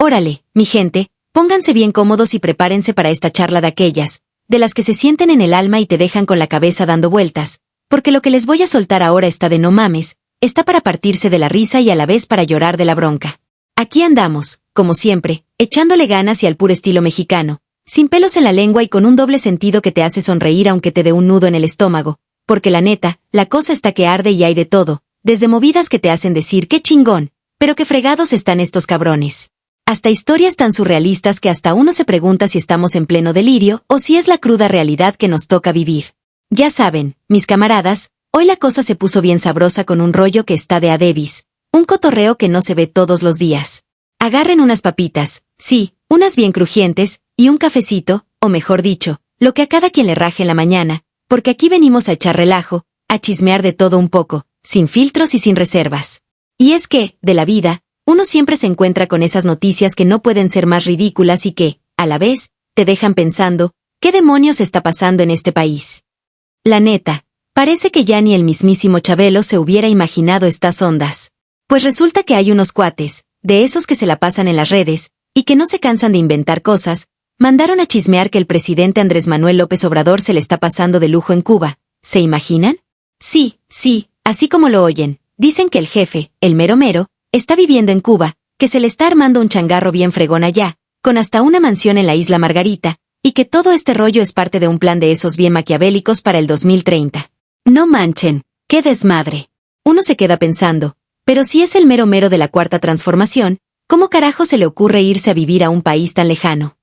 Órale, mi gente, pónganse bien cómodos y prepárense para esta charla de aquellas, de las que se sienten en el alma y te dejan con la cabeza dando vueltas, porque lo que les voy a soltar ahora está de no mames, está para partirse de la risa y a la vez para llorar de la bronca. Aquí andamos, como siempre, echándole ganas y al puro estilo mexicano, sin pelos en la lengua y con un doble sentido que te hace sonreír aunque te dé un nudo en el estómago, porque la neta, la cosa está que arde y hay de todo, desde movidas que te hacen decir qué chingón, pero qué fregados están estos cabrones. Hasta historias tan surrealistas que hasta uno se pregunta si estamos en pleno delirio o si es la cruda realidad que nos toca vivir. Ya saben, mis camaradas, hoy la cosa se puso bien sabrosa con un rollo que está de a Davis, un cotorreo que no se ve todos los días. Agarren unas papitas, sí, unas bien crujientes, y un cafecito, o mejor dicho, lo que a cada quien le raje en la mañana, porque aquí venimos a echar relajo, a chismear de todo un poco, sin filtros y sin reservas. Y es que, de la vida, uno siempre se encuentra con esas noticias que no pueden ser más ridículas y que, a la vez, te dejan pensando, ¿qué demonios está pasando en este país? La neta, parece que ya ni el mismísimo Chabelo se hubiera imaginado estas ondas. Pues resulta que hay unos cuates, de esos que se la pasan en las redes, y que no se cansan de inventar cosas, mandaron a chismear que el presidente Andrés Manuel López Obrador se le está pasando de lujo en Cuba. ¿Se imaginan? Sí, así como lo oyen. Dicen que el jefe, el mero mero, está viviendo en Cuba, que se le está armando un changarro bien fregón allá, con hasta una mansión en la isla Margarita, y que todo este rollo es parte de un plan de esos bien maquiavélicos para el 2030. No manchen, qué desmadre. Uno se queda pensando, pero si es el mero mero de la Cuarta Transformación, ¿cómo carajo se le ocurre irse a vivir a un país tan lejano?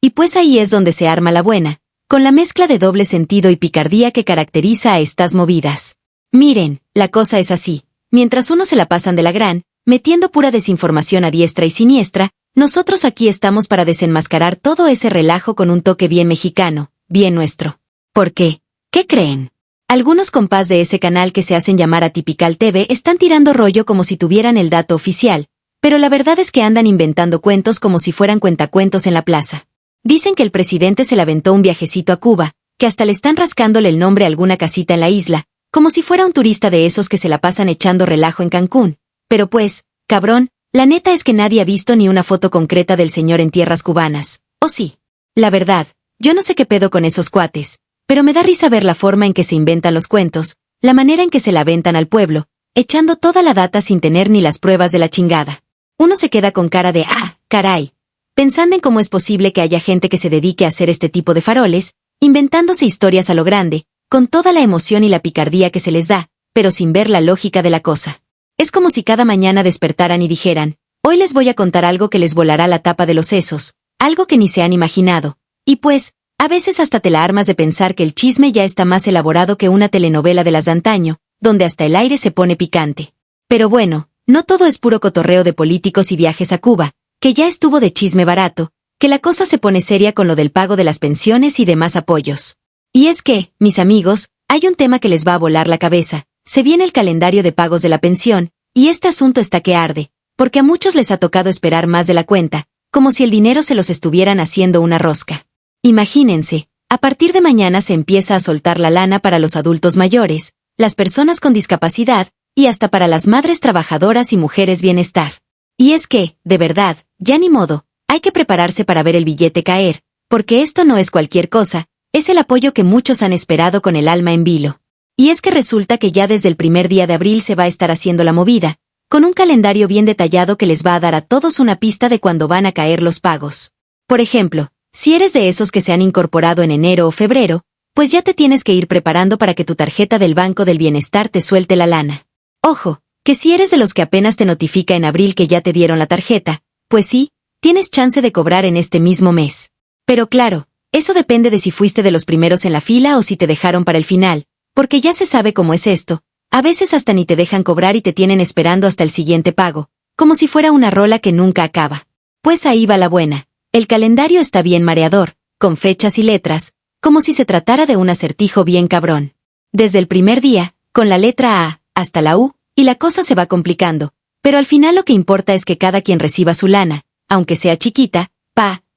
Y pues ahí es donde se arma la buena, con la mezcla de doble sentido y picardía que caracteriza a estas movidas. Miren, la cosa es así, mientras unos se la pasan de la gran, metiendo pura desinformación a diestra y siniestra, nosotros aquí estamos para desenmascarar todo ese relajo con un toque bien mexicano, bien nuestro. ¿Por qué? ¿Qué creen? Algunos compás de ese canal que se hacen llamar Atypical TV están tirando rollo como si tuvieran el dato oficial, pero la verdad es que andan inventando cuentos como si fueran cuentacuentos en la plaza. Dicen que el presidente se le aventó un viajecito a Cuba, que hasta le están rascándole el nombre a alguna casita en la isla, como si fuera un turista de esos que se la pasan echando relajo en Cancún. Pero pues, cabrón, la neta es que nadie ha visto ni una foto concreta del señor en tierras cubanas. ¿O sí? La verdad, yo no sé qué pedo con esos cuates, pero me da risa ver la forma en que se inventan los cuentos, la manera en que se la aventan al pueblo, echando toda la data sin tener ni las pruebas de la chingada. Uno se queda con cara de caray, pensando en cómo es posible que haya gente que se dedique a hacer este tipo de faroles, inventándose historias a lo grande, con toda la emoción y la picardía que se les da, pero sin ver la lógica de la cosa. Es como si cada mañana despertaran y dijeran, hoy les voy a contar algo que les volará la tapa de los sesos, algo que ni se han imaginado. Y pues, a veces hasta te la armas de pensar que el chisme ya está más elaborado que una telenovela de las de antaño, donde hasta el aire se pone picante. Pero bueno, no todo es puro cotorreo de políticos y viajes a Cuba, que ya estuvo de chisme barato, que la cosa se pone seria con lo del pago de las pensiones y demás apoyos. Y es que, mis amigos, hay un tema que les va a volar la cabeza. Se viene el calendario de pagos de la pensión, y este asunto está que arde, porque a muchos les ha tocado esperar más de la cuenta, como si el dinero se los estuvieran haciendo una rosca. Imagínense, a partir de mañana se empieza a soltar la lana para los adultos mayores, las personas con discapacidad, y hasta para las madres trabajadoras y mujeres bienestar. Y es que, de verdad, ya ni modo, hay que prepararse para ver el billete caer, porque esto no es cualquier cosa, es el apoyo que muchos han esperado con el alma en vilo. Y es que resulta que ya desde el primer día de abril se va a estar haciendo la movida, con un calendario bien detallado que les va a dar a todos una pista de cuándo van a caer los pagos. Por ejemplo, si eres de esos que se han incorporado en enero o febrero, pues ya te tienes que ir preparando para que tu tarjeta del Banco del Bienestar te suelte la lana. Ojo, que si eres de los que apenas te notifica en abril que ya te dieron la tarjeta, pues sí, tienes chance de cobrar en este mismo mes. Pero claro, eso depende de si fuiste de los primeros en la fila o si te dejaron para el final, porque ya se sabe cómo es esto, a veces hasta ni te dejan cobrar y te tienen esperando hasta el siguiente pago, como si fuera una rola que nunca acaba. Pues ahí va la buena, el calendario está bien mareador, con fechas y letras, como si se tratara de un acertijo bien cabrón. Desde el primer día, con la letra A, hasta la U, y la cosa se va complicando, pero al final lo que importa es que cada quien reciba su lana, aunque sea chiquita,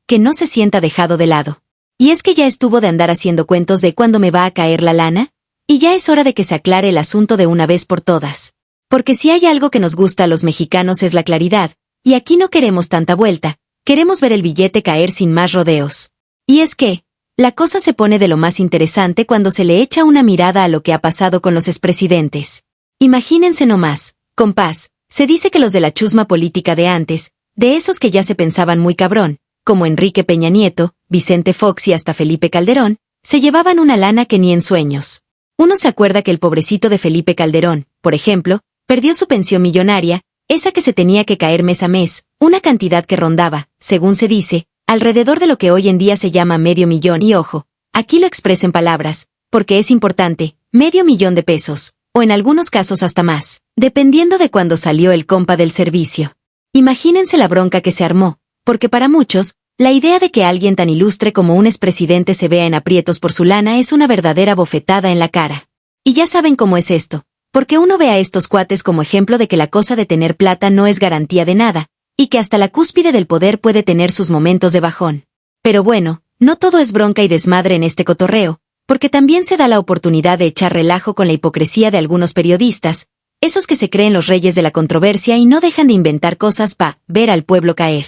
que no se sienta dejado de lado. Y es que ya estuvo de andar haciendo cuentos de cuándo me va a caer la lana, y ya es hora de que se aclare el asunto de una vez por todas. Porque si hay algo que nos gusta a los mexicanos es la claridad, y aquí no queremos tanta vuelta, Queremos ver el billete caer sin más rodeos. Y es que, la cosa se pone de lo más interesante cuando se le echa una mirada a lo que ha pasado con los expresidentes. Imagínense nomás, compás, se dice que los de la chusma política de antes, de esos que ya se pensaban muy cabrón, como Enrique Peña Nieto, Vicente Fox y hasta Felipe Calderón, se llevaban una lana que ni en sueños. Uno se acuerda que el pobrecito de Felipe Calderón, por ejemplo, perdió su pensión millonaria, esa que se tenía que caer mes a mes, una cantidad que rondaba, según se dice, alrededor de lo que hoy en día se llama $500,000 y ojo, aquí lo expreso en palabras, porque es importante, $500,000, o en algunos casos hasta más, dependiendo de cuándo salió el compa del servicio. Imagínense la bronca que se armó, porque para muchos, la idea de que alguien tan ilustre como un expresidente se vea en aprietos por su lana es una verdadera bofetada en la cara. Y ya saben cómo es esto, porque uno ve a estos cuates como ejemplo de que la cosa de tener plata no es garantía de nada, y que hasta la cúspide del poder puede tener sus momentos de bajón. Pero bueno, no todo es bronca y desmadre en este cotorreo, porque también se da la oportunidad de echar relajo con la hipocresía de algunos periodistas, esos que se creen los reyes de la controversia y no dejan de inventar cosas pa' ver al pueblo caer.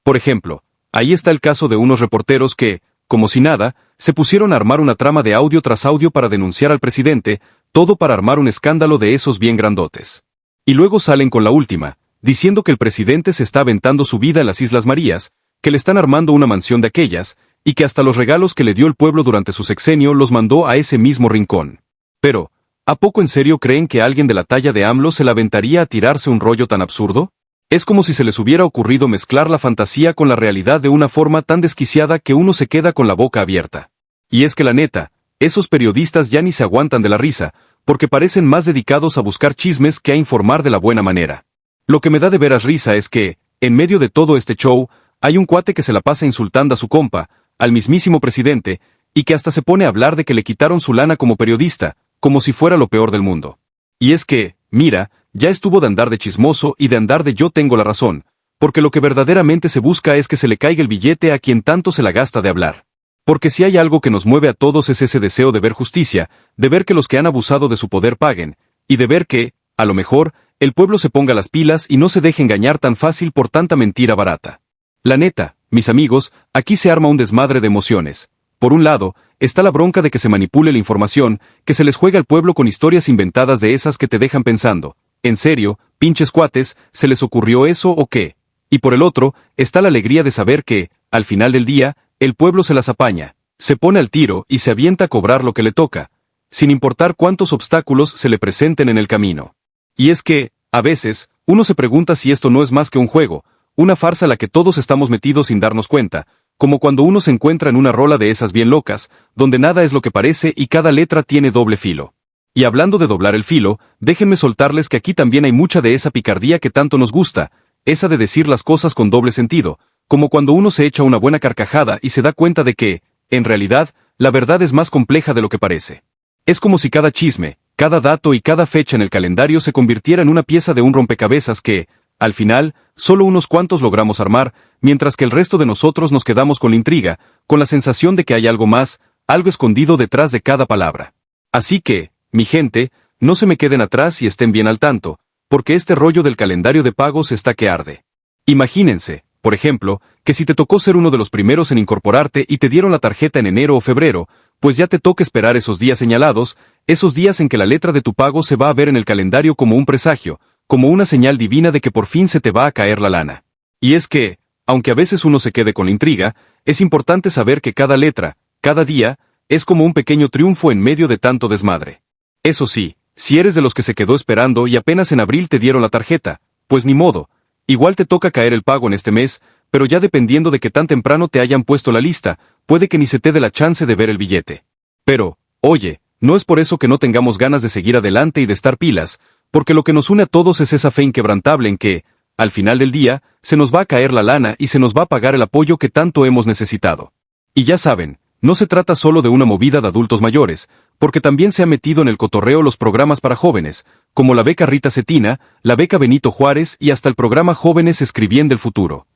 Por ejemplo, ahí está el caso de unos reporteros que, como si nada, se pusieron a armar una trama de audio tras audio para denunciar al presidente, todo para armar un escándalo de esos bien grandotes. Y luego salen con la última, diciendo que el presidente se está aventando su vida en las Islas Marías, que le están armando una mansión de aquellas, y que hasta los regalos que le dio el pueblo durante su sexenio los mandó a ese mismo rincón. Pero, ¿a poco en serio creen que alguien de la talla de AMLO se la aventaría a tirarse un rollo tan absurdo? Es como si se les hubiera ocurrido mezclar la fantasía con la realidad de una forma tan desquiciada que uno se queda con la boca abierta. Y es que la neta, esos periodistas ya ni se aguantan de la risa, porque parecen más dedicados a buscar chismes que a informar de la buena manera. Lo que me da de veras risa es que, en medio de todo este show, hay un cuate que se la pasa insultando a su compa, al mismísimo presidente, y que hasta se pone a hablar de que le quitaron su lana como periodista, como si fuera lo peor del mundo. Y es que, mira, ya estuvo de andar de chismoso y de andar de yo tengo la razón, porque lo que verdaderamente se busca es que se le caiga el billete a quien tanto se la gasta de hablar. Porque si hay algo que nos mueve a todos es ese deseo de ver justicia, de ver que los que han abusado de su poder paguen, y de ver que, a lo mejor, el pueblo se ponga las pilas y no se deje engañar tan fácil por tanta mentira barata. La neta, mis amigos, aquí se arma un desmadre de emociones. Por un lado, está la bronca de que se manipule la información, que se les juega al pueblo con historias inventadas de esas que te dejan pensando, ¿en serio, pinches cuates, se les ocurrió eso o qué? Y por el otro, está la alegría de saber que, al final del día, el pueblo se las apaña, se pone al tiro y se avienta a cobrar lo que le toca, sin importar cuántos obstáculos se le presenten en el camino. Y es que, a veces, uno se pregunta si esto no es más que un juego, una farsa a la que todos estamos metidos sin darnos cuenta, como cuando uno se encuentra en una rola de esas bien locas, donde nada es lo que parece y cada letra tiene doble filo. Y hablando de doblar el filo, déjenme soltarles que aquí también hay mucha de esa picardía que tanto nos gusta, esa de decir las cosas con doble sentido, como cuando uno se echa una buena carcajada y se da cuenta de que, en realidad, la verdad es más compleja de lo que parece. Es como si cada chisme, cada dato y cada fecha en el calendario se convirtiera en una pieza de un rompecabezas que, al final, solo unos cuantos logramos armar, mientras que el resto de nosotros nos quedamos con la intriga, con la sensación de que hay algo más, algo escondido detrás de cada palabra. Así que, mi gente, no se me queden atrás y estén bien al tanto, porque este rollo del calendario de pagos está que arde. Imagínense, por ejemplo, que si te tocó ser uno de los primeros en incorporarte y te dieron la tarjeta en enero o febrero, pues ya te toca esperar esos días señalados, esos días en que la letra de tu pago se va a ver en el calendario como un presagio, como una señal divina de que por fin se te va a caer la lana. Y es que, aunque a veces uno se quede con la intriga, es importante saber que cada letra, cada día, es como un pequeño triunfo en medio de tanto desmadre. Eso sí, si eres de los que se quedó esperando y apenas en abril te dieron la tarjeta, pues ni modo, igual te toca caer el pago en este mes, pero ya dependiendo de que tan temprano te hayan puesto la lista, puede que ni se te dé la chance de ver el billete. Pero, oye, no es por eso que no tengamos ganas de seguir adelante y de estar pilas, porque lo que nos une a todos es esa fe inquebrantable en que, al final del día, se nos va a caer la lana y se nos va a pagar el apoyo que tanto hemos necesitado. Y ya saben, no se trata solo de una movida de adultos mayores, porque también se ha metido en el cotorreo los programas para jóvenes, como la beca Rita Cetina, la beca Benito Juárez y hasta el programa Jóvenes Escribiendo el Futuro.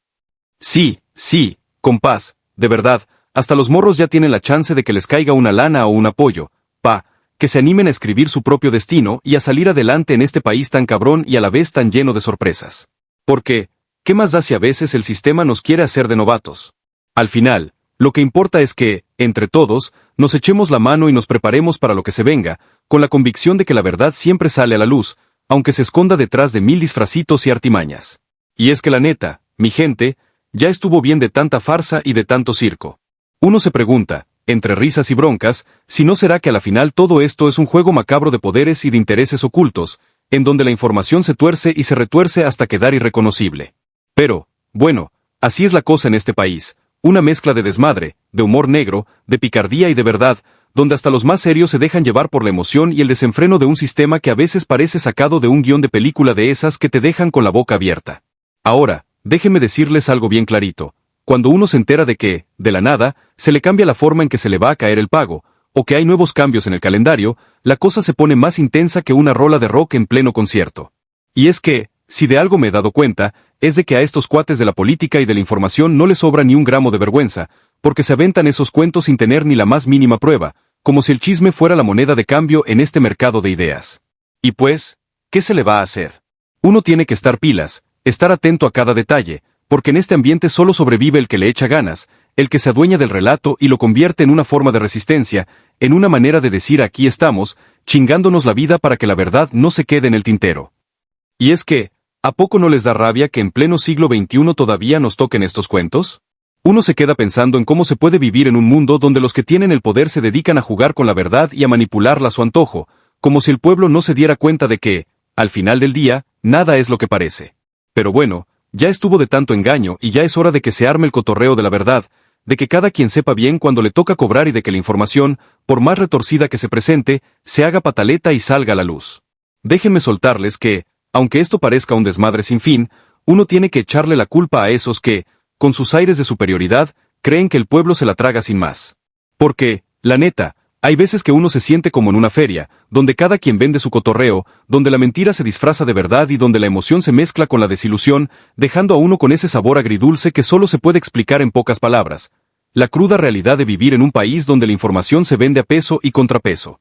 Sí, compás, de verdad, hasta los morros ya tienen la chance de que les caiga una lana o un apoyo, que se animen a escribir su propio destino y a salir adelante en este país tan cabrón y a la vez tan lleno de sorpresas. Porque, ¿qué más da si a veces el sistema nos quiere hacer de novatos? Al final, lo que importa es que, entre todos, nos echemos la mano y nos preparemos para lo que se venga, con la convicción de que la verdad siempre sale a la luz, aunque se esconda detrás de 1000 disfracitos y artimañas. Y es que la neta, mi gente, ya estuvo bien de tanta farsa y de tanto circo. Uno se pregunta, entre risas y broncas, si no será que a la final todo esto es un juego macabro de poderes y de intereses ocultos, en donde la información se tuerce y se retuerce hasta quedar irreconocible. Pero, bueno, así es la cosa en este país, una mezcla de desmadre, de humor negro, de picardía y de verdad, donde hasta los más serios se dejan llevar por la emoción y el desenfreno de un sistema que a veces parece sacado de un guión de película de esas que te dejan con la boca abierta. Ahora, déjenme decirles algo bien clarito. Cuando uno se entera de que, de la nada, se le cambia la forma en que se le va a caer el pago, o que hay nuevos cambios en el calendario, la cosa se pone más intensa que una rola de rock en pleno concierto. Y es que, si de algo me he dado cuenta, es de que a estos cuates de la política y de la información no les sobra ni un gramo de vergüenza, porque se aventan esos cuentos sin tener ni la más mínima prueba, como si el chisme fuera la moneda de cambio en este mercado de ideas. Y pues, ¿qué se le va a hacer? Uno tiene que estar pilas, estar atento a cada detalle, porque en este ambiente solo sobrevive el que le echa ganas, el que se adueña del relato y lo convierte en una forma de resistencia, en una manera de decir aquí estamos, chingándonos la vida para que la verdad no se quede en el tintero. Y es que, ¿a poco no les da rabia que en pleno siglo XXI todavía nos toquen estos cuentos? Uno se queda pensando en cómo se puede vivir en un mundo donde los que tienen el poder se dedican a jugar con la verdad y a manipularla a su antojo, como si el pueblo no se diera cuenta de que, al final del día, nada es lo que parece. Pero bueno, ya estuvo de tanto engaño y ya es hora de que se arme el cotorreo de la verdad, de que cada quien sepa bien cuando le toca cobrar y de que la información, por más retorcida que se presente, se haga pataleta y salga a la luz. Déjenme soltarles que, aunque esto parezca un desmadre sin fin, uno tiene que echarle la culpa a esos que, con sus aires de superioridad, creen que el pueblo se la traga sin más. Porque, la neta, hay veces que uno se siente como en una feria, donde cada quien vende su cotorreo, donde la mentira se disfraza de verdad y donde la emoción se mezcla con la desilusión, dejando a uno con ese sabor agridulce que solo se puede explicar en pocas palabras. La cruda realidad de vivir en un país donde la información se vende a peso y contrapeso.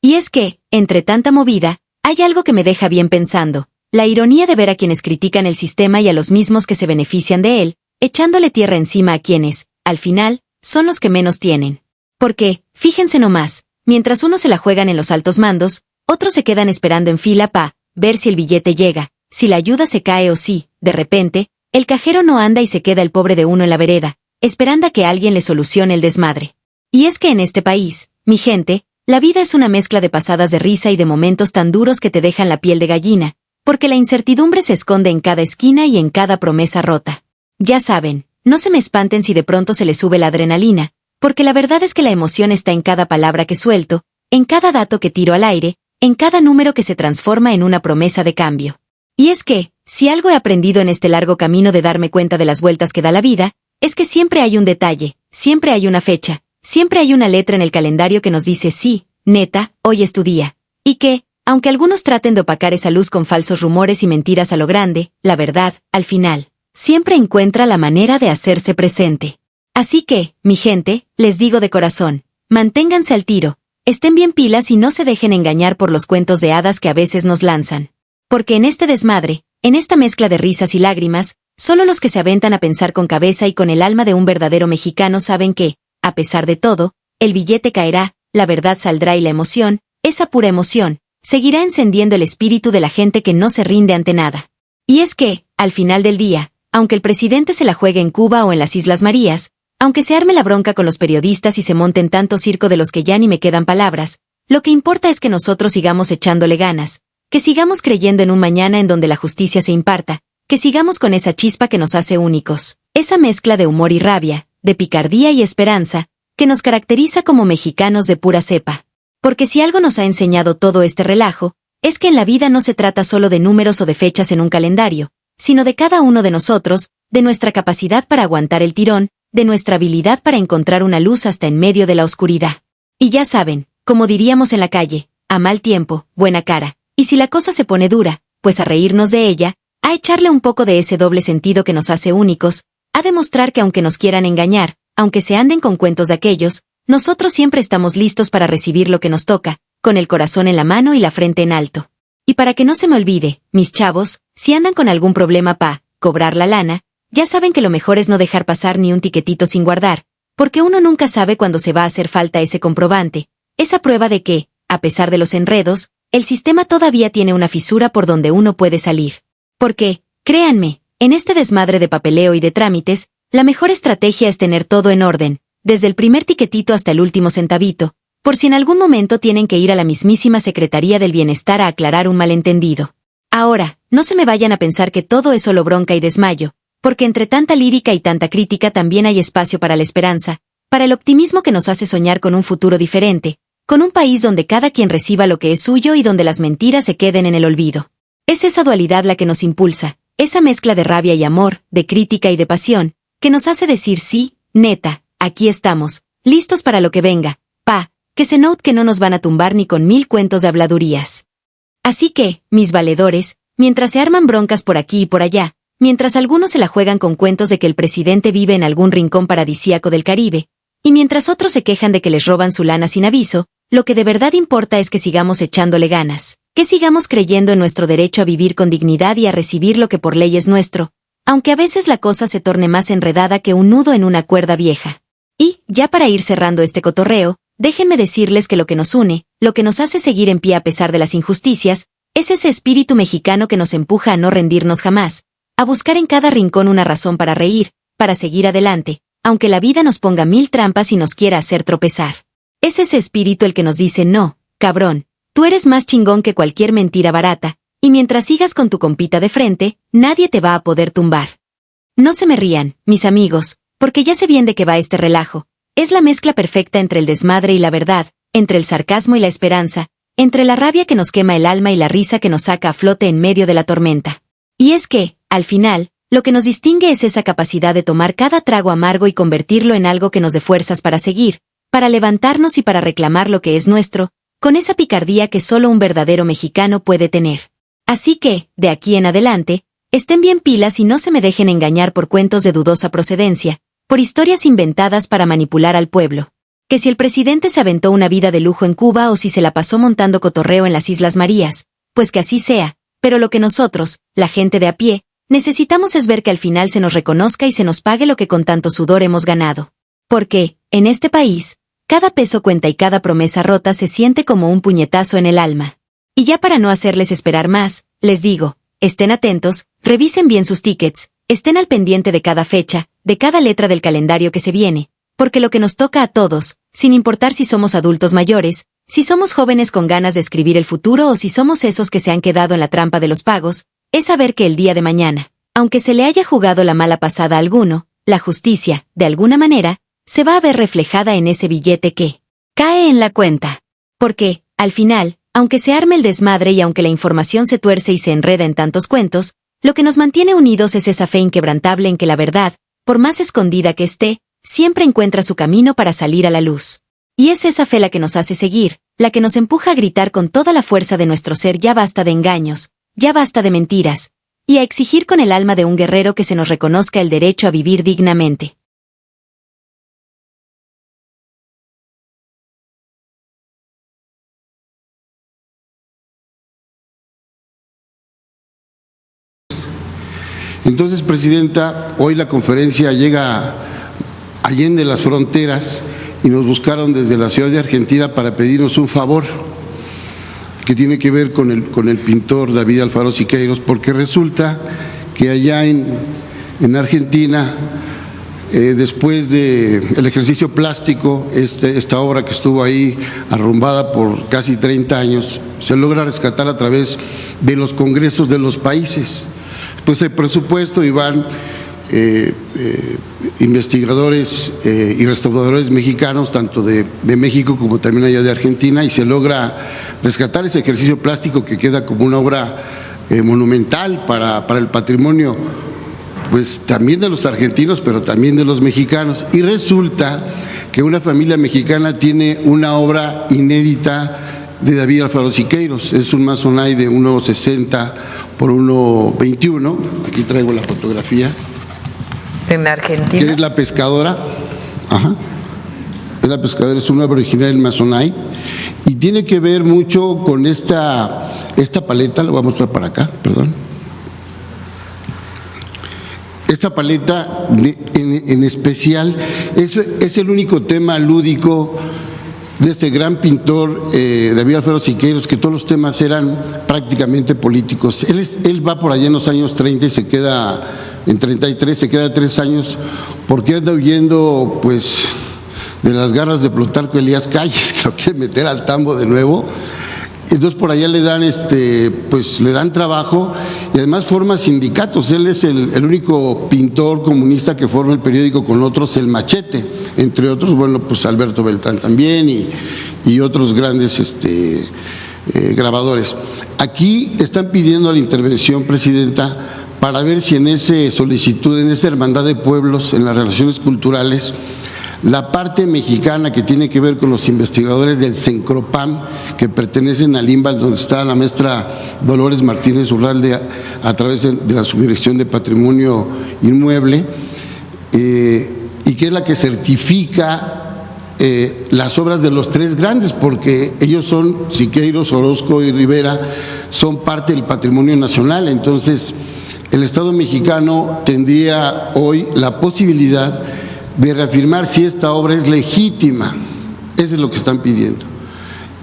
Y es que, entre tanta movida, hay algo que me deja bien pensando, la ironía de ver a quienes critican el sistema y a los mismos que se benefician de él, echándole tierra encima a quienes, al final, son los que menos tienen. Porque, fíjense nomás, mientras unos se la juegan en los altos mandos, otros se quedan esperando en fila pa' ver si el billete llega, si la ayuda se cae o si, de repente, el cajero no anda y se queda el pobre de uno en la vereda, esperando a que alguien le solucione el desmadre. Y es que en este país, mi gente, la vida es una mezcla de pasadas de risa y de momentos tan duros que te dejan la piel de gallina, porque la incertidumbre se esconde en cada esquina y en cada promesa rota. Ya saben, no se me espanten si de pronto se les sube la adrenalina, porque la verdad es que la emoción está en cada palabra que suelto, en cada dato que tiro al aire, en cada número que se transforma en una promesa de cambio. Y es que, si algo he aprendido en este largo camino de darme cuenta de las vueltas que da la vida, es que siempre hay un detalle, siempre hay una fecha, siempre hay una letra en el calendario que nos dice sí, neta, hoy es tu día. Y que, aunque algunos traten de opacar esa luz con falsos rumores y mentiras a lo grande, la verdad, al final, siempre encuentra la manera de hacerse presente. Así que, mi gente, les digo de corazón, manténganse al tiro, estén bien pilas y no se dejen engañar por los cuentos de hadas que a veces nos lanzan. Porque en este desmadre, en esta mezcla de risas y lágrimas, solo los que se aventan a pensar con cabeza y con el alma de un verdadero mexicano saben que, a pesar de todo, el billete caerá, la verdad saldrá y la emoción, esa pura emoción, seguirá encendiendo el espíritu de la gente que no se rinde ante nada. Y es que, al final del día, aunque el presidente se la juegue en Cuba o en las Islas Marías, aunque se arme la bronca con los periodistas y se monten tanto circo de los que ya ni me quedan palabras, lo que importa es que nosotros sigamos echándole ganas, que sigamos creyendo en un mañana en donde la justicia se imparta, que sigamos con esa chispa que nos hace únicos, esa mezcla de humor y rabia, de picardía y esperanza, que nos caracteriza como mexicanos de pura cepa. Porque si algo nos ha enseñado todo este relajo, es que en la vida no se trata solo de números o de fechas en un calendario, sino de cada uno de nosotros, de nuestra capacidad para aguantar el tirón, de nuestra habilidad para encontrar una luz hasta en medio de la oscuridad. Y ya saben, como diríamos en la calle, a mal tiempo, buena cara, y si la cosa se pone dura, pues a reírnos de ella, a echarle un poco de ese doble sentido que nos hace únicos, a demostrar que aunque nos quieran engañar, aunque se anden con cuentos de aquellos, nosotros siempre estamos listos para recibir lo que nos toca, con el corazón en la mano y la frente en alto. Y para que no se me olvide, mis chavos, si andan con algún problema pa' cobrar la lana, ya saben que lo mejor es no dejar pasar ni un tiquetito sin guardar, porque uno nunca sabe cuándo se va a hacer falta ese comprobante, esa prueba de que, a pesar de los enredos, el sistema todavía tiene una fisura por donde uno puede salir. Porque, créanme, en este desmadre de papeleo y de trámites, la mejor estrategia es tener todo en orden, desde el primer tiquetito hasta el último centavito, por si en algún momento tienen que ir a la mismísima Secretaría del Bienestar a aclarar un malentendido. Ahora, no se me vayan a pensar que todo es solo bronca y desmayo, porque entre tanta lírica y tanta crítica también hay espacio para la esperanza, para el optimismo que nos hace soñar con un futuro diferente, con un país donde cada quien reciba lo que es suyo y donde las mentiras se queden en el olvido. Es esa dualidad la que nos impulsa, esa mezcla de rabia y amor, de crítica y de pasión, que nos hace decir sí, neta, aquí estamos, listos para lo que venga, que se note que no nos van a tumbar ni con 1000 cuentos de habladurías. Así que, mis valedores, mientras se arman broncas por aquí y por allá, mientras algunos se la juegan con cuentos de que el presidente vive en algún rincón paradisíaco del Caribe, y mientras otros se quejan de que les roban su lana sin aviso, lo que de verdad importa es que sigamos echándole ganas, que sigamos creyendo en nuestro derecho a vivir con dignidad y a recibir lo que por ley es nuestro, aunque a veces la cosa se torne más enredada que un nudo en una cuerda vieja. Y, ya para ir cerrando este cotorreo, déjenme decirles que lo que nos une, lo que nos hace seguir en pie a pesar de las injusticias, es ese espíritu mexicano que nos empuja a no rendirnos jamás, a buscar en cada rincón una razón para reír, para seguir adelante, aunque la vida nos ponga 1000 trampas y nos quiera hacer tropezar. Es ese espíritu el que nos dice no, cabrón, tú eres más chingón que cualquier mentira barata, y mientras sigas con tu compita de frente, nadie te va a poder tumbar. No se me rían, mis amigos, porque ya sé bien de qué va este relajo. Es la mezcla perfecta entre el desmadre y la verdad, entre el sarcasmo y la esperanza, entre la rabia que nos quema el alma y la risa que nos saca a flote en medio de la tormenta. Y es que, al final, lo que nos distingue es esa capacidad de tomar cada trago amargo y convertirlo en algo que nos dé fuerzas para seguir, para levantarnos y para reclamar lo que es nuestro, con esa picardía que solo un verdadero mexicano puede tener. Así que, de aquí en adelante, estén bien pilas y no se me dejen engañar por cuentos de dudosa procedencia, por historias inventadas para manipular al pueblo. Que si el presidente se aventó una vida de lujo en Cuba o si se la pasó montando cotorreo en las Islas Marías, pues que así sea, pero lo que nosotros, la gente de a pie, necesitamos es ver que al final se nos reconozca y se nos pague lo que con tanto sudor hemos ganado. Porque, en este país, cada peso cuenta y cada promesa rota se siente como un puñetazo en el alma. Y ya para no hacerles esperar más, les digo, estén atentos, revisen bien sus tickets, estén al pendiente de cada fecha, de cada letra del calendario que se viene, porque lo que nos toca a todos, sin importar si somos adultos mayores, si somos jóvenes con ganas de escribir el futuro o si somos esos que se han quedado en la trampa de los pagos, es saber que el día de mañana, aunque se le haya jugado la mala pasada a alguno, la justicia, de alguna manera, se va a ver reflejada en ese billete que cae en la cuenta. Porque, al final, aunque se arme el desmadre y aunque la información se tuerce y se enreda en tantos cuentos, lo que nos mantiene unidos es esa fe inquebrantable en que la verdad, por más escondida que esté, siempre encuentra su camino para salir a la luz. Y es esa fe la que nos hace seguir, la que nos empuja a gritar con toda la fuerza de nuestro ser ya basta de engaños, ya basta de mentiras, y a exigir con el alma de un guerrero que se nos reconozca el derecho a vivir dignamente. Entonces, Presidenta, hoy la conferencia llega allende las fronteras y nos buscaron desde la ciudad de Argentina para pedirnos un favor que tiene que ver con el pintor David Alfaro Siqueiros, porque resulta que allá en Argentina, después del ejercicio plástico, esta obra que estuvo ahí arrumbada por casi 30 años, se logra rescatar a través de los congresos de los países. pues el presupuesto y van investigadores y restauradores mexicanos, tanto de México como también allá de Argentina, y se logra rescatar ese ejercicio plástico que queda como una obra monumental para el patrimonio, pues también de los argentinos, pero también de los mexicanos. Y resulta que una familia mexicana tiene una obra inédita de David Alfaro Siqueiros. Es un Masonite de 1.60 por 1.21. Aquí traigo la fotografía. ¿En Argentina? Que es La Pescadora. Ajá. Es La Pescadora, es una obra original en Masonite. Y tiene que ver mucho con esta paleta, lo voy a mostrar para acá, perdón. Esta paleta en especial es el único tema lúdico de este gran pintor David Alfaro Siqueiros, que todos los temas eran prácticamente políticos. Él va por allá en los años 30 y se queda en 33, se queda 3 años porque anda huyendo pues de las garras de Plutarco Elías Calles, que lo quiere meter al tambo de nuevo. Entonces por allá le dan pues le dan trabajo y además forma sindicatos. Él es el único pintor comunista que forma el periódico con otros, El Machete, entre otros, bueno, pues Alberto Beltrán también y otros grandes grabadores. Aquí están pidiendo la intervención, Presidenta, para ver si en esa solicitud, en esa hermandad de pueblos, en las relaciones culturales, la parte mexicana que tiene que ver con los investigadores del CENCROPAM, que pertenecen al INBAL, donde está la maestra Dolores Martínez Urralde a través de la Subdirección de Patrimonio Inmueble, y que es la que certifica las obras de los 3 grandes, porque ellos son, Siqueiros, Orozco y Rivera, son parte del patrimonio nacional. Entonces, el Estado mexicano tendría hoy la posibilidad de reafirmar si esta obra es legítima. Eso es lo que están pidiendo.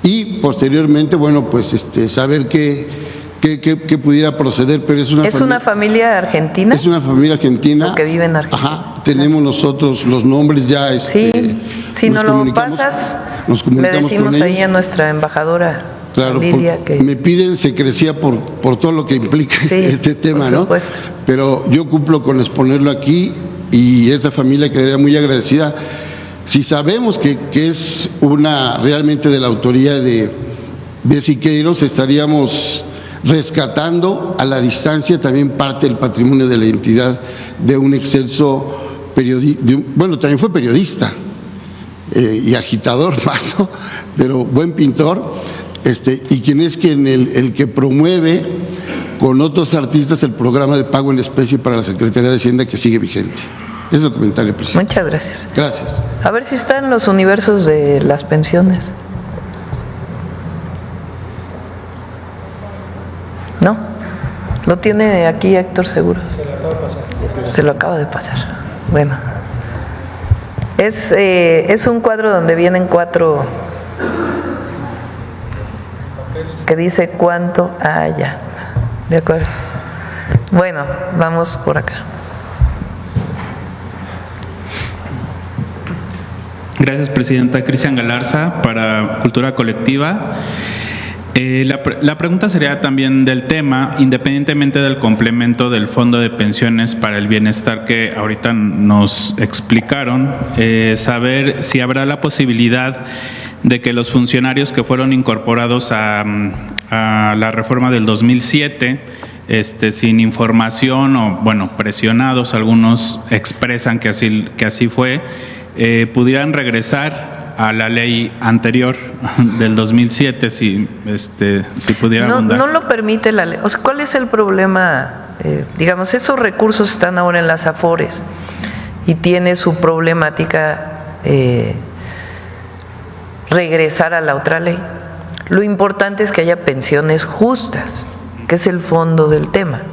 Y posteriormente, bueno, pues saber qué pudiera proceder, pero es una familia argentina. Es una familia argentina. O que vive en Argentina. Ajá, tenemos nosotros los nombres ya. Sí, si nos lo pasas, le decimos ahí a nuestra embajadora. Claro, Lidia, que me piden secrecía por todo lo que implica este tema, ¿no? Pero yo cumplo con exponerlo aquí y esta familia quedaría muy agradecida. Si sabemos que es realmente de la autoría de Siqueiros, estaríamos rescatando a la distancia también parte del patrimonio de la entidad de un excelso periodista, bueno, también fue periodista y agitador más, ¿no? Pero buen pintor. Y quien es el que promueve con otros artistas el programa de pago en especie para la Secretaría de Hacienda, que sigue vigente. Ese es el comentario, Presidente. Muchas gracias. Gracias. A ver si están los universos de las pensiones. ¿No? ¿Lo tiene aquí Héctor seguro? Se lo acaba de pasar. Bueno. Es un cuadro donde vienen 4... que dice cuánto, ya, de acuerdo. Bueno, vamos por acá. Gracias, Presidenta. Cristian Galarza, para Cultura Colectiva. La pregunta sería también del tema, independientemente del complemento del Fondo de Pensiones para el Bienestar que ahorita nos explicaron, saber si habrá la posibilidad de que los funcionarios que fueron incorporados a la reforma del 2007, sin información o, bueno, presionados, algunos expresan que así fue, pudieran regresar a la ley anterior del 2007, si pudiera abundar. No lo permite la ley. O sea, ¿cuál es el problema? Digamos, esos recursos están ahora en las AFORES y tiene su problemática regresar a la otra ley. Lo importante es que haya pensiones justas, que es el fondo del tema.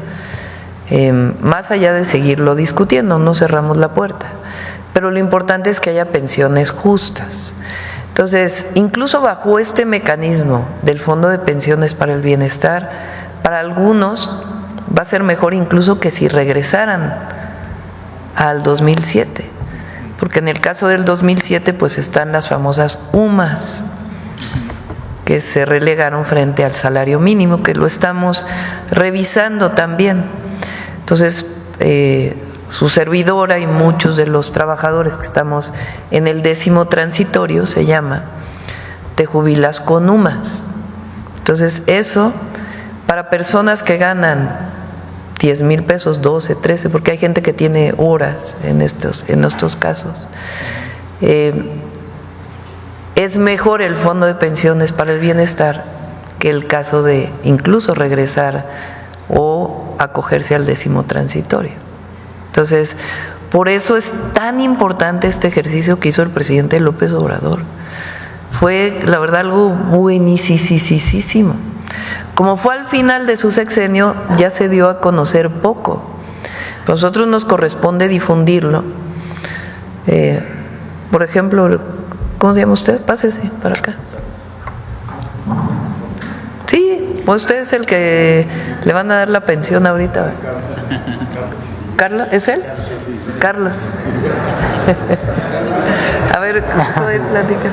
Más allá de seguirlo discutiendo, no cerramos la puerta, pero lo importante es que haya pensiones justas. Entonces, incluso bajo este mecanismo del Fondo de Pensiones para el Bienestar, para algunos va a ser mejor incluso que si regresaran al 2007. Porque en el caso del 2007 pues están las famosas UMAS que se relegaron frente al salario mínimo, que lo estamos revisando también. Entonces, su servidora y muchos de los trabajadores que estamos en el 10º transitorio se llama Te jubilas con UMAS. Entonces, eso para personas que ganan 10,000 pesos, 12, 13, porque hay gente que tiene horas en estos casos. Es mejor el fondo de pensiones para el bienestar que el caso de incluso regresar o acogerse al 10º transitorio. Entonces, por eso es tan importante este ejercicio que hizo el presidente López Obrador. Fue, la verdad, algo buenísimo. Como fue al final de su sexenio, ya se dio a conocer poco. A nosotros nos corresponde difundirlo. Por ejemplo, ¿cómo se llama usted? Pásese para acá. Sí, usted es el que le van a dar la pensión ahorita. ¿Carlos? ¿Es él? Carlos. A ver, Zoe, platica.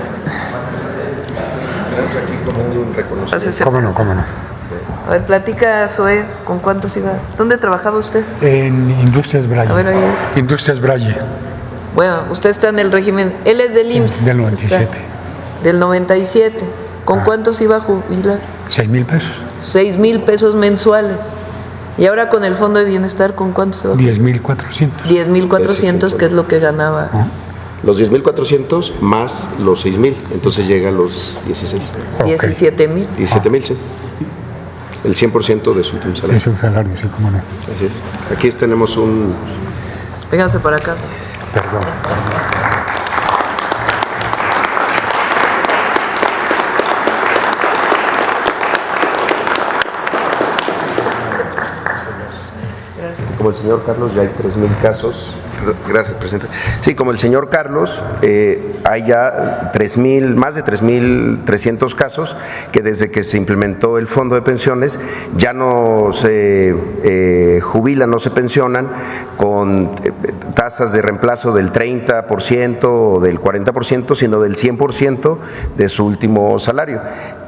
Pásese. ¿Cómo no? A ver, platica, Zoe, ¿con cuántos iba? ¿Dónde trabajaba usted? En Industrias Braille. A ver, oye. Industrias Braille. Bueno, usted está en el régimen, él es del IMSS. Del 97. Del 97. ¿Con cuántos iba a jubilar? 6,000 pesos. 6,000 pesos mensuales. Y ahora con el Fondo de Bienestar, ¿con cuántos se va? 10,400. 10,400, que es lo que ganaba. Los 10,400 más los 6,000, entonces llega a los 16. 17,000. 17,000, sí. El 100% de su último salario. Es un salario, sí, cómo no. Así es. Aquí tenemos un... Véngase para acá. Perdón. Como el señor Carlos, ya hay 3,000 casos. Gracias, presidente. Sí, como el señor Carlos, hay ya más de 3,300 casos que desde que se implementó el fondo de pensiones ya no se jubilan, no se pensionan con tasas de reemplazo del 30% o del 40%, sino del 100% de su último salario.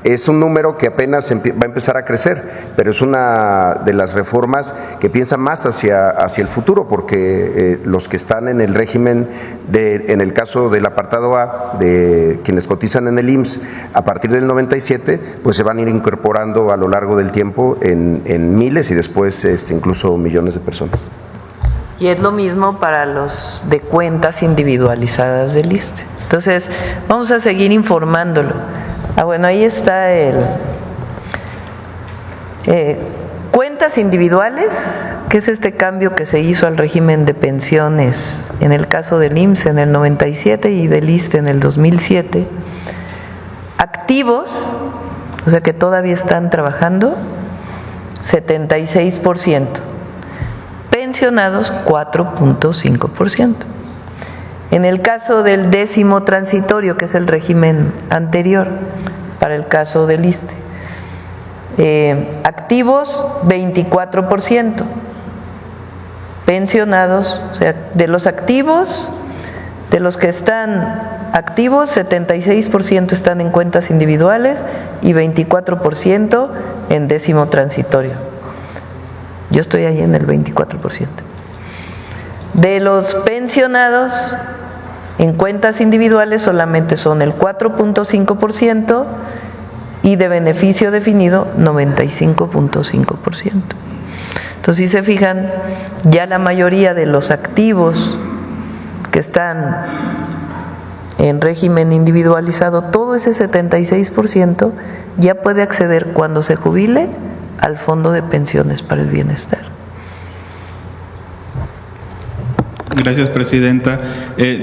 Es un número que apenas va a empezar a crecer, pero es una de las reformas que piensa más hacia el futuro, porque los que están en el régimen, en el caso del apartado A, de quienes cotizan en el IMSS, a partir del 97, pues se van a ir incorporando a lo largo del tiempo en miles y después incluso millones de personas. Y es lo mismo para los de cuentas individualizadas del ISSSTE. Entonces, vamos a seguir informándolo. Bueno, ahí está el... cuentas individuales, que es este cambio que se hizo al régimen de pensiones en el caso del IMSS en el 97 y del ISSSTE en el 2007. Activos, o sea que todavía están trabajando, 76%. Pensionados, 4.5%. En el caso del 10º transitorio, que es el régimen anterior para el caso del ISSSTE, activos 24%, pensionados, o sea, de los activos, de los que están activos, 76% están en cuentas individuales y 24% en 10º transitorio. Yo estoy ahí en el 24%. De los pensionados en cuentas individuales solamente son el 4.5% y de beneficio definido 95.5%. Entonces, si se fijan, ya la mayoría de los activos que están en régimen individualizado, todo ese 76% ya puede acceder cuando se jubile al Fondo de Pensiones para el Bienestar. Gracias, presidenta.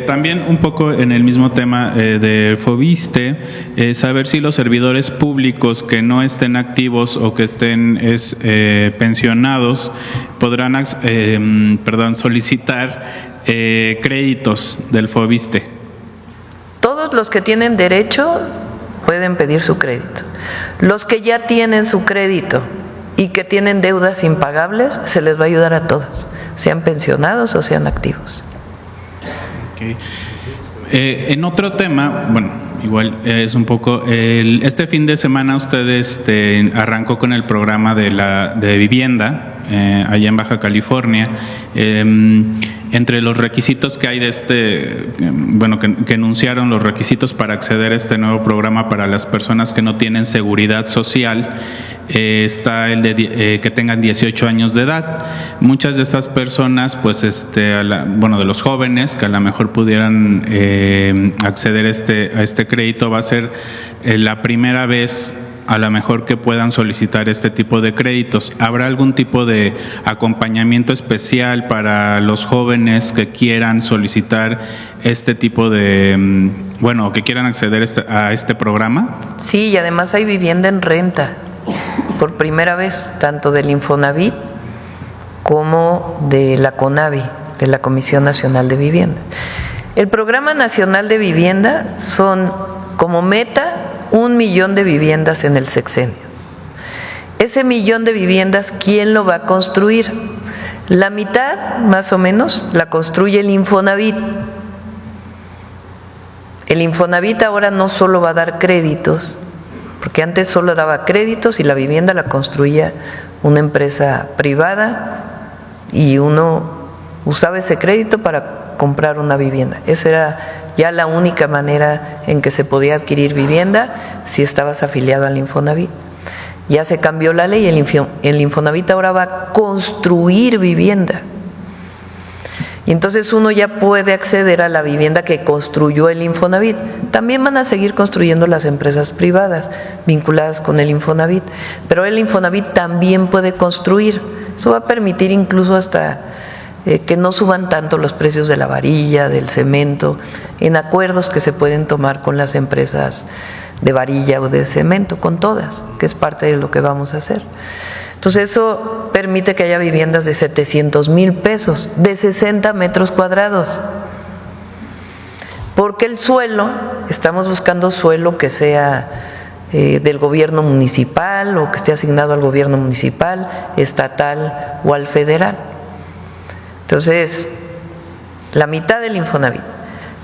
También un poco en el mismo tema del FOBISSSTE, saber si los servidores públicos que no estén activos o que estén pensionados podrán solicitar créditos del FOBISSSTE. Todos los que tienen derecho pueden pedir su crédito. Los que ya tienen su crédito y que tienen deudas impagables, se les va a ayudar a todos, sean pensionados o sean activos. Okay. En otro tema, bueno, igual es un poco, este fin de semana usted arrancó con el programa de vivienda allá en Baja California. Entre los requisitos que hay de que enunciaron los requisitos para acceder a este nuevo programa para las personas que no tienen seguridad social, está el de que tengan 18 años de edad. Muchas de estas personas, pues, de los jóvenes que a lo mejor pudieran acceder a este crédito, va a ser la primera vez a lo mejor que puedan solicitar este tipo de créditos. ¿Habrá algún tipo de acompañamiento especial para los jóvenes que quieran solicitar este tipo de, que quieran acceder a este programa? Sí, y además hay vivienda en renta por primera vez, tanto del Infonavit como de la CONAVI, de la Comisión Nacional de Vivienda. El Programa Nacional de Vivienda son como meta 1 millón de viviendas en el sexenio. Ese 1 millón de viviendas, ¿quién lo va a construir? La mitad, más o menos, la construye el Infonavit. El Infonavit ahora no solo va a dar créditos, porque antes solo daba créditos y la vivienda la construía una empresa privada y uno usaba ese crédito para comprar una vivienda. Esa era ya la única manera en que se podía adquirir vivienda si estabas afiliado al Infonavit. Ya se cambió la ley, el Infonavit ahora va a construir vivienda. Y entonces uno ya puede acceder a la vivienda que construyó el Infonavit. También van a seguir construyendo las empresas privadas vinculadas con el Infonavit, pero el Infonavit también puede construir. Eso va a permitir incluso hasta que no suban tanto los precios de la varilla, del cemento, en acuerdos que se pueden tomar con las empresas de varilla o de cemento, con todas, que es parte de lo que vamos a hacer. Entonces eso permite que haya viviendas de 700,000 pesos, de 60 metros cuadrados. Porque el suelo, estamos buscando suelo que sea del gobierno municipal o que esté asignado al gobierno municipal, estatal o al federal. Entonces, la mitad del Infonavit.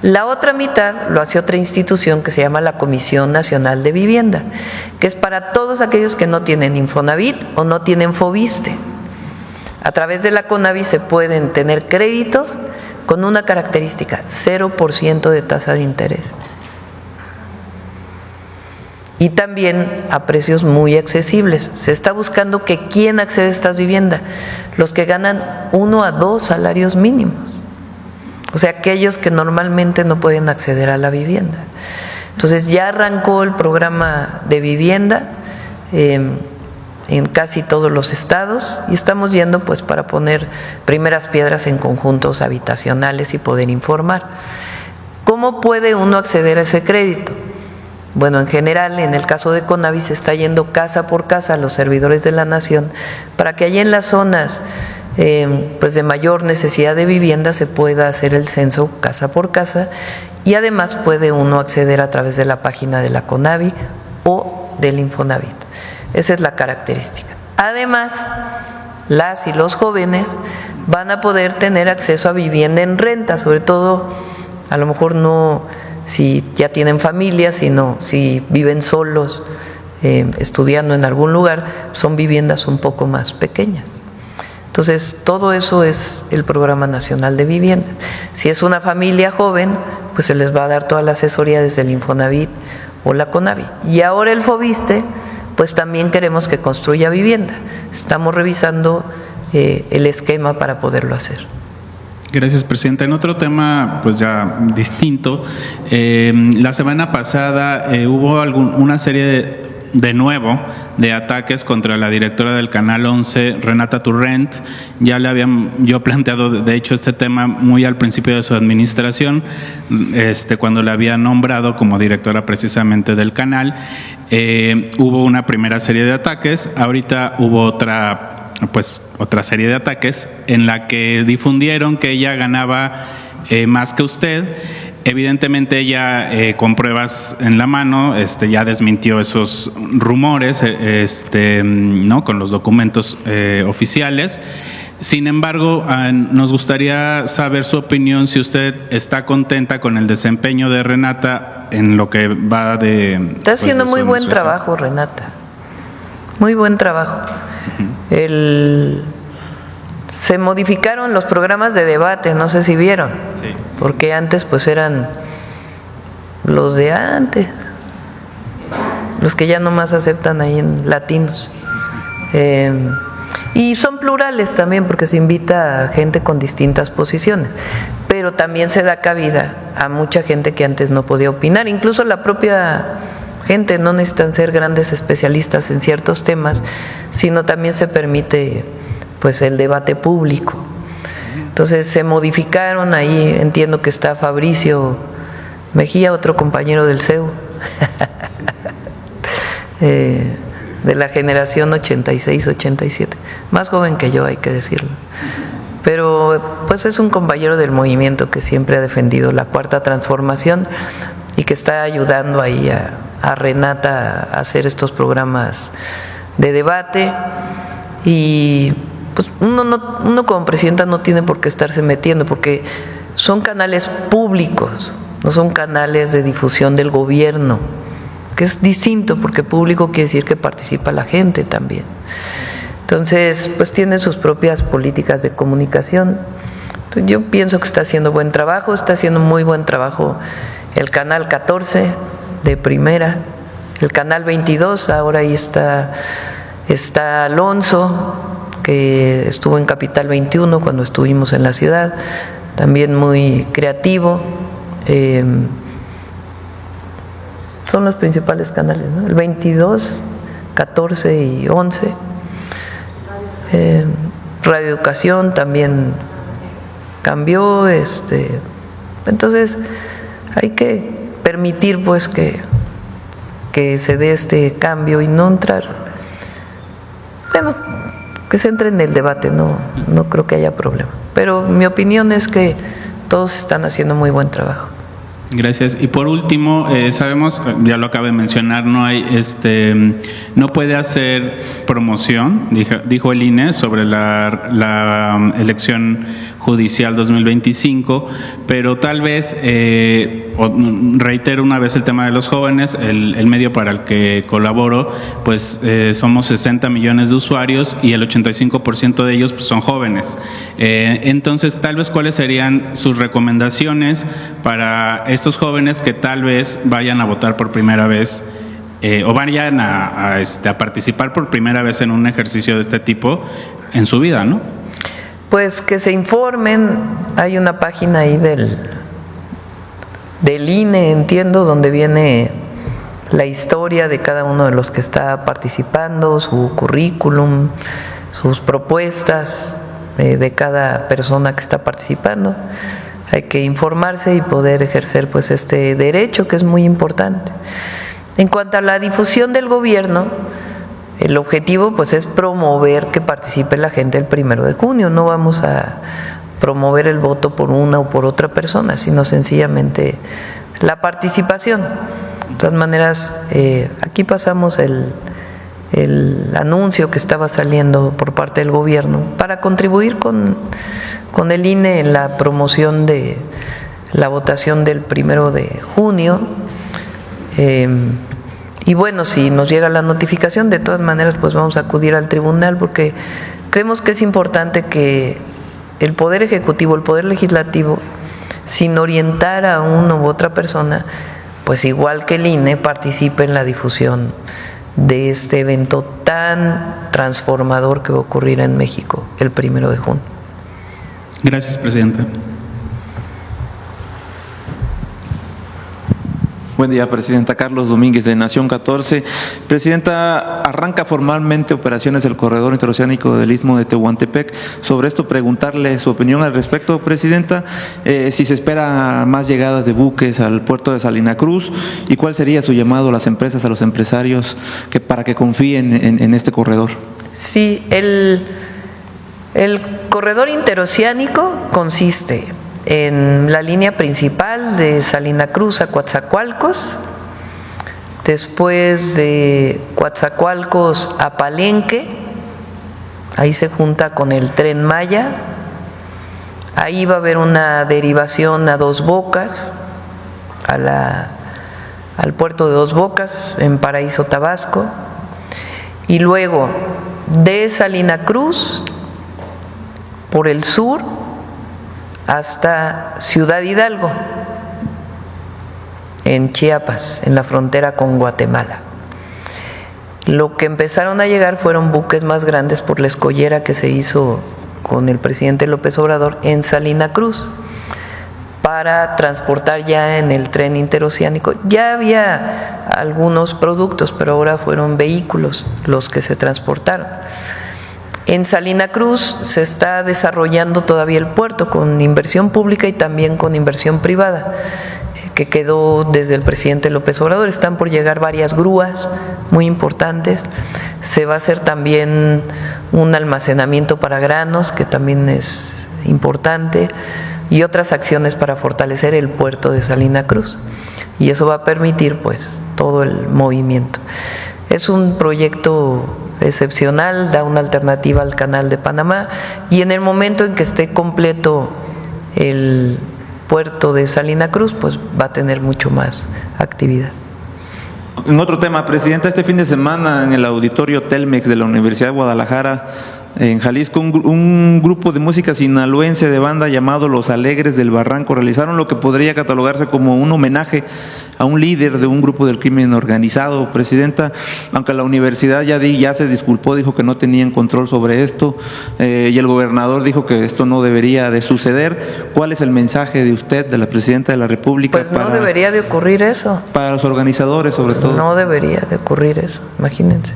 La otra mitad lo hace otra institución que se llama la Comisión Nacional de Vivienda, que es para todos aquellos que no tienen Infonavit o no tienen Foviste. A través de la CONAVI se pueden tener créditos con una característica, 0% de tasa de interés. Y también a precios muy accesibles. Se está buscando que quién accede a estas viviendas, los que ganan 1 a 2 salarios mínimos, o sea, aquellos que normalmente no pueden acceder a la vivienda. Entonces ya arrancó el programa de vivienda en casi todos los estados y estamos viendo pues para poner primeras piedras en conjuntos habitacionales y poder informar. ¿Cómo puede uno acceder a ese crédito? Bueno, en general, en el caso de CONAVI se está yendo casa por casa a los servidores de la nación para que allí en las zonas pues de mayor necesidad de vivienda se pueda hacer el censo casa por casa y además puede uno acceder a través de la página de la CONAVI o del Infonavit. Esa es la característica. Además, las y los jóvenes van a poder tener acceso a vivienda en renta, sobre todo, a lo mejor no si ya tienen familia, sino si viven solos, estudiando en algún lugar, son viviendas un poco más pequeñas. Entonces, todo eso es el Programa Nacional de Vivienda. Si es una familia joven, pues se les va a dar toda la asesoría desde el Infonavit o la CONAVI. Y ahora el Foviste, pues también queremos que construya vivienda. Estamos revisando el esquema para poderlo hacer. Gracias, presidenta. En otro tema, pues ya distinto, la semana pasada hubo una serie de nuevo de ataques contra la directora del Canal 11, Renata Turrent. Ya le habían yo planteado, de hecho, este tema muy al principio de su administración, cuando la había nombrado como directora precisamente del canal. Hubo una primera serie de ataques, ahorita hubo otra serie de ataques en la que difundieron que ella ganaba más que usted. Evidentemente ella con pruebas en la mano ya desmintió esos rumores ¿no? con los documentos oficiales. Sin embargo, nos gustaría saber su opinión, si usted está contenta con el desempeño de Renata en lo que va de... Está haciendo muy buen trabajo, Renata. Muy buen trabajo. Se modificaron los programas de debate, no sé si vieron, Sí. porque antes pues eran los de antes, los que ya nomás aceptan ahí en latinos. Y son plurales también porque se invita a gente con distintas posiciones, pero también se da cabida a mucha gente que antes no podía opinar, incluso la propia gente, no necesitan ser grandes especialistas en ciertos temas, sino también se permite pues el debate público. Entonces se modificaron, ahí entiendo que está Fabricio Mejía, otro compañero del CEU, de la generación 86-87, más joven que yo, hay que decirlo. Pero pues es un compañero del movimiento que siempre ha defendido la Cuarta Transformación y que está ayudando ahí a Renata a hacer estos programas de debate. Y pues uno como presidenta no tiene por qué estarse metiendo, porque son canales públicos, no son canales de difusión del gobierno, que es distinto, porque público quiere decir que participa la gente también. Entonces, pues tiene sus propias políticas de comunicación. Entonces, yo pienso que está haciendo buen trabajo, está haciendo muy buen trabajo el canal 14 de Primera, el canal 22, ahora ahí está Alonso, que estuvo en Capital 21 cuando estuvimos en la ciudad, también muy creativo. Son los principales canales, ¿no? El 22, 14 y 11. Radio Educación también cambió. Entonces hay que permitir pues que se dé este cambio y no entrar, bueno, que se entre en el debate, no creo que haya problema. Pero mi opinión es que todos están haciendo muy buen trabajo. Gracias. Y por último, sabemos, ya lo acabo de mencionar, no puede hacer promoción, dijo el INE, sobre la elección judicial 2025, pero tal vez, reitero una vez el tema de los jóvenes, el medio para el que colaboro, pues somos 60 millones de usuarios y el 85% de ellos pues, son jóvenes. Entonces, tal vez, ¿cuáles serían sus recomendaciones para estos jóvenes que tal vez vayan a votar por primera vez o vayan a participar por primera vez en un ejercicio de este tipo en su vida, ¿no? Pues que se informen, hay una página ahí del INE, entiendo, donde viene la historia de cada uno de los que está participando, su currículum, sus propuestas de cada persona que está participando. Hay que informarse y poder ejercer pues este derecho que es muy importante. En cuanto a la difusión del gobierno, el objetivo pues es promover que participe la gente el 1 de junio. No vamos a promover el voto por una o por otra persona, sino sencillamente la participación. De todas maneras, aquí pasamos el anuncio que estaba saliendo por parte del gobierno para contribuir con el INE en la promoción de la votación del 1 de junio. Y bueno, si nos llega la notificación, de todas maneras pues vamos a acudir al tribunal, porque creemos que es importante que el Poder Ejecutivo, el Poder Legislativo, sin orientar a una u otra persona, pues igual que el INE, participe en la difusión de este evento tan transformador que va a ocurrir en México el 1 de junio. Gracias, Presidenta. Buen día, Presidenta. Carlos Domínguez, de Nación 14. Presidenta, arranca formalmente operaciones el corredor interoceánico del Istmo de Tehuantepec. Sobre esto, preguntarle su opinión al respecto, Presidenta, si se espera más llegadas de buques al puerto de Salina Cruz y cuál sería su llamado a las empresas, a los empresarios, para que confíen en este corredor. Sí, el corredor interoceánico consiste en la línea principal de Salina Cruz a Coatzacoalcos, después de Coatzacoalcos a Palenque, ahí se junta con el Tren Maya, ahí va a haber una derivación a Dos Bocas, al puerto de Dos Bocas en Paraíso, Tabasco, y luego de Salina Cruz por el sur hasta Ciudad Hidalgo, en Chiapas, en la frontera con Guatemala. Lo que empezaron a llegar fueron buques más grandes por la escollera que se hizo con el presidente López Obrador en Salina Cruz, para transportar ya en el tren interoceánico. Ya había algunos productos, pero ahora fueron vehículos los que se transportaron. En Salina Cruz se está desarrollando todavía el puerto con inversión pública y también con inversión privada, que quedó desde el presidente López Obrador. Están por llegar varias grúas muy importantes. Se va a hacer también un almacenamiento para granos, que también es importante, y otras acciones para fortalecer el puerto de Salina Cruz. Y eso va a permitir pues todo el movimiento. Es un proyecto excepcional, da una alternativa al Canal de Panamá, y en el momento en que esté completo el puerto de Salina Cruz, pues va a tener mucho más actividad. En otro tema, Presidenta, este fin de semana en el auditorio Telmex de la Universidad de Guadalajara, en Jalisco, un grupo de música sinaloense de banda llamado Los Alegres del Barranco realizaron lo que podría catalogarse como un homenaje a un líder de un grupo del crimen organizado. Presidenta, aunque la universidad ya se disculpó, dijo que no tenían control sobre esto, y el gobernador dijo que esto no debería de suceder. ¿Cuál es el mensaje de usted, de la Presidenta de la República? Pues no debería de ocurrir eso. Para los organizadores, sobre todo. No debería de ocurrir eso, imagínense.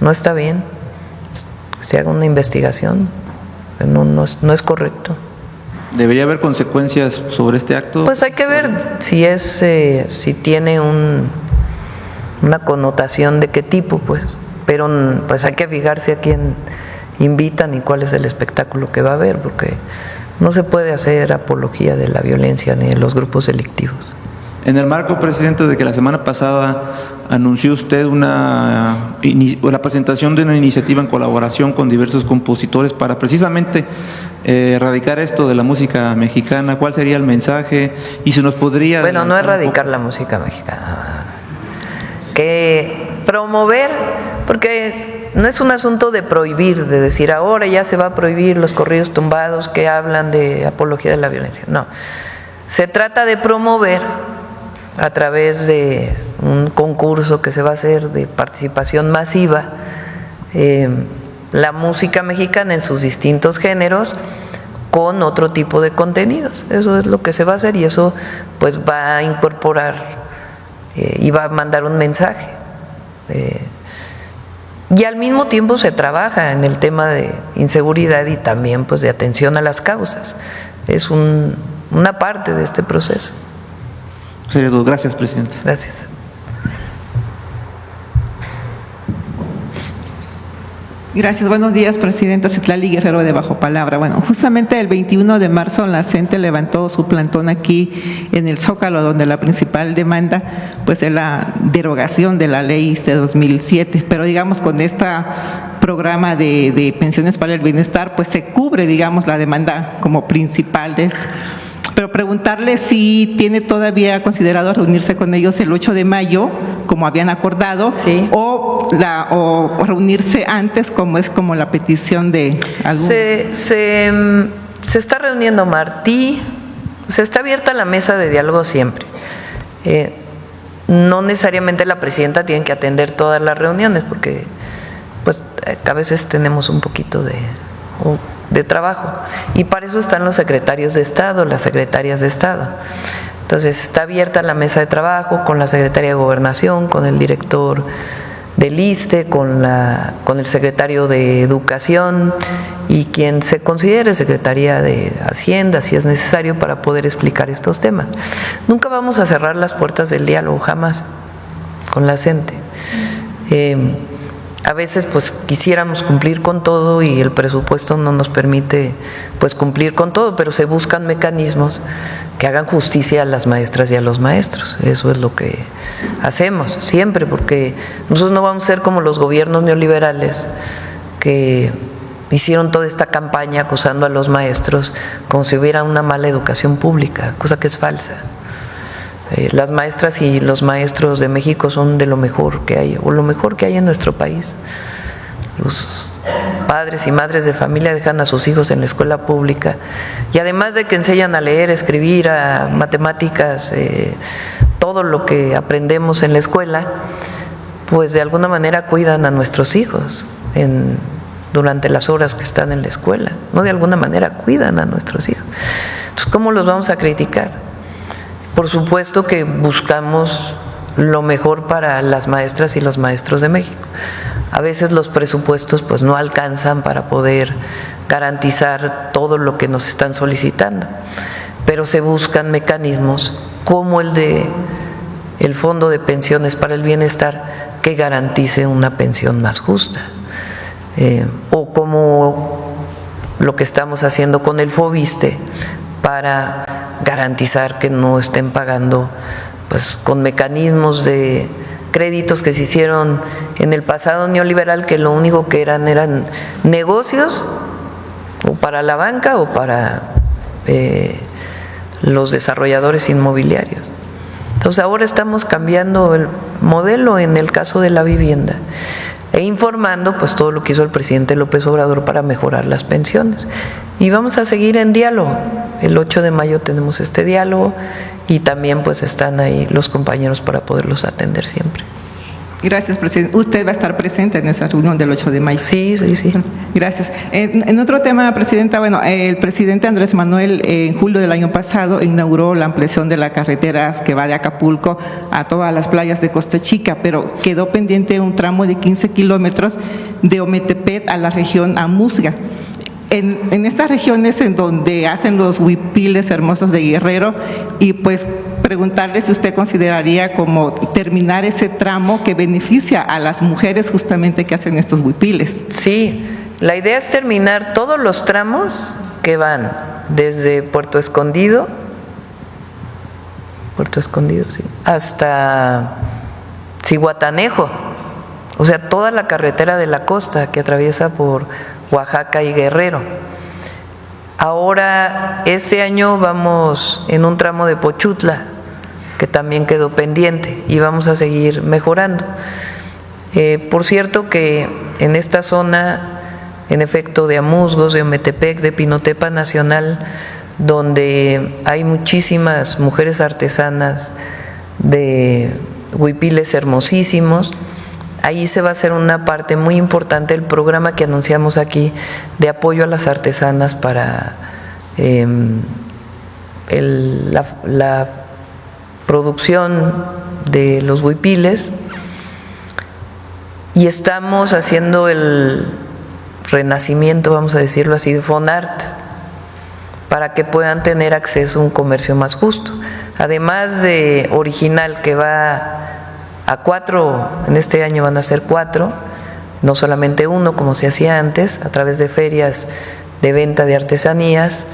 No está bien. Se haga una investigación, no es correcto. ¿Debería haber consecuencias sobre este acto? Pues hay que ver si tiene una connotación de qué tipo, pues. Pero pues hay que fijarse a quién invitan y cuál es el espectáculo que va a haber, porque no se puede hacer apología de la violencia ni de los grupos delictivos. En el marco, Presidente, de que la semana pasada anunció usted la presentación de una iniciativa en colaboración con diversos compositores para precisamente erradicar esto de la música mexicana, ¿cuál sería el mensaje? Y si nos podría... Bueno, no erradicar la música mexicana, que promover, porque no es un asunto de prohibir, de decir ahora ya se va a prohibir los corridos tumbados que hablan de apología de la violencia, no. Se trata de promover a través de un concurso que se va a hacer de participación masiva, la música mexicana en sus distintos géneros con otro tipo de contenidos. Eso es lo que se va a hacer, y eso pues va a incorporar y va a mandar un mensaje. Y al mismo tiempo se trabaja en el tema de inseguridad y también pues de atención a las causas. Es una parte de este proceso. Gracias, Presidenta. Gracias. Gracias, buenos días, Presidenta. Citlali Guerrero de Bajo Palabra. Bueno, justamente el 21 de marzo la CENTE levantó su plantón aquí en el Zócalo, donde la principal demanda pues es la derogación de la ley de 2007, pero digamos con este programa de pensiones para el bienestar pues se cubre digamos la demanda como principal de esto. Pero preguntarle si tiene todavía considerado reunirse con ellos el 8 de mayo, como habían acordado, sí, o reunirse antes, como es como la petición de algunos. Se está reuniendo Martí, se está abierta la mesa de diálogo siempre. No necesariamente la presidenta tiene que atender todas las reuniones, porque pues a veces tenemos un poquito de trabajo, y para eso están los secretarios de Estado, las secretarias de Estado. Entonces está abierta la mesa de trabajo con la secretaria de Gobernación, con el director del ISSSTE, con el secretario de Educación y quien se considere secretaria de Hacienda, si es necesario, para poder explicar estos temas. Nunca vamos a cerrar las puertas del diálogo, jamás, con la CENTE. A veces pues quisiéramos cumplir con todo y el presupuesto no nos permite pues cumplir con todo, pero se buscan mecanismos que hagan justicia a las maestras y a los maestros. Eso es lo que hacemos siempre, porque nosotros no vamos a ser como los gobiernos neoliberales que hicieron toda esta campaña acusando a los maestros como si hubiera una mala educación pública, cosa que es falsa. Las maestras y los maestros de México son de lo mejor que hay, o lo mejor que hay en nuestro país. padres y madres de familia dejan a sus hijos en la escuela pública y además de que enseñan a leer, escribir, a matemáticas, todo lo que aprendemos en la escuela, pues de alguna manera cuidan a nuestros hijos durante las horas que están en la escuela, no de alguna manera cuidan a nuestros hijos. Entonces, ¿cómo los vamos a criticar? Por supuesto que buscamos lo mejor para las maestras y los maestros de México. A veces los presupuestos pues no alcanzan para poder garantizar todo lo que nos están solicitando, pero se buscan mecanismos como el Fondo de Pensiones para el Bienestar que garantice una pensión más justa, o como lo que estamos haciendo con el FOBISTE para garantizar que no estén pagando pues con mecanismos de créditos que se hicieron en el pasado neoliberal, que lo único que eran negocios o para la banca o para los desarrolladores inmobiliarios. Entonces ahora estamos cambiando el modelo en el caso de la vivienda e informando pues todo lo que hizo el presidente López Obrador para mejorar las pensiones. Y vamos a seguir en diálogo. El 8 de mayo tenemos este diálogo y también pues están ahí los compañeros para poderlos atender siempre. Gracias, presidente. ¿Usted va a estar presente en esa reunión del 8 de mayo? Sí. Gracias. En otro tema, presidenta, bueno, el presidente Andrés Manuel en julio del año pasado inauguró la ampliación de la carretera que va de Acapulco a todas las playas de Costa Chica, pero quedó pendiente un tramo de 15 kilómetros de Ometepec a la región Amusga. En estas regiones en donde hacen los huipiles hermosos de Guerrero, y pues preguntarle si usted consideraría como terminar ese tramo que beneficia a las mujeres justamente que hacen estos huipiles. Sí, la idea es terminar todos los tramos que van desde Puerto Escondido, sí, hasta Zihuatanejo, o sea, toda la carretera de la costa que atraviesa por Oaxaca y Guerrero. Ahora, este año vamos en un tramo de Pochutla, que también quedó pendiente, y vamos a seguir mejorando. Por cierto que en esta zona, en efecto, de Amusgos, de Ometepec, de Pinotepa Nacional, donde hay muchísimas mujeres artesanas de huipiles hermosísimos, ahí se va a hacer una parte muy importante del programa que anunciamos aquí de apoyo a las artesanas para la producción de los huipiles, y estamos haciendo el renacimiento, vamos a decirlo así, de Fonart, para que puedan tener acceso a un comercio más justo. Además de Original, que va a 4, en este año van a ser 4, no solamente 1 como se hacía antes, a través de ferias de venta de artesanías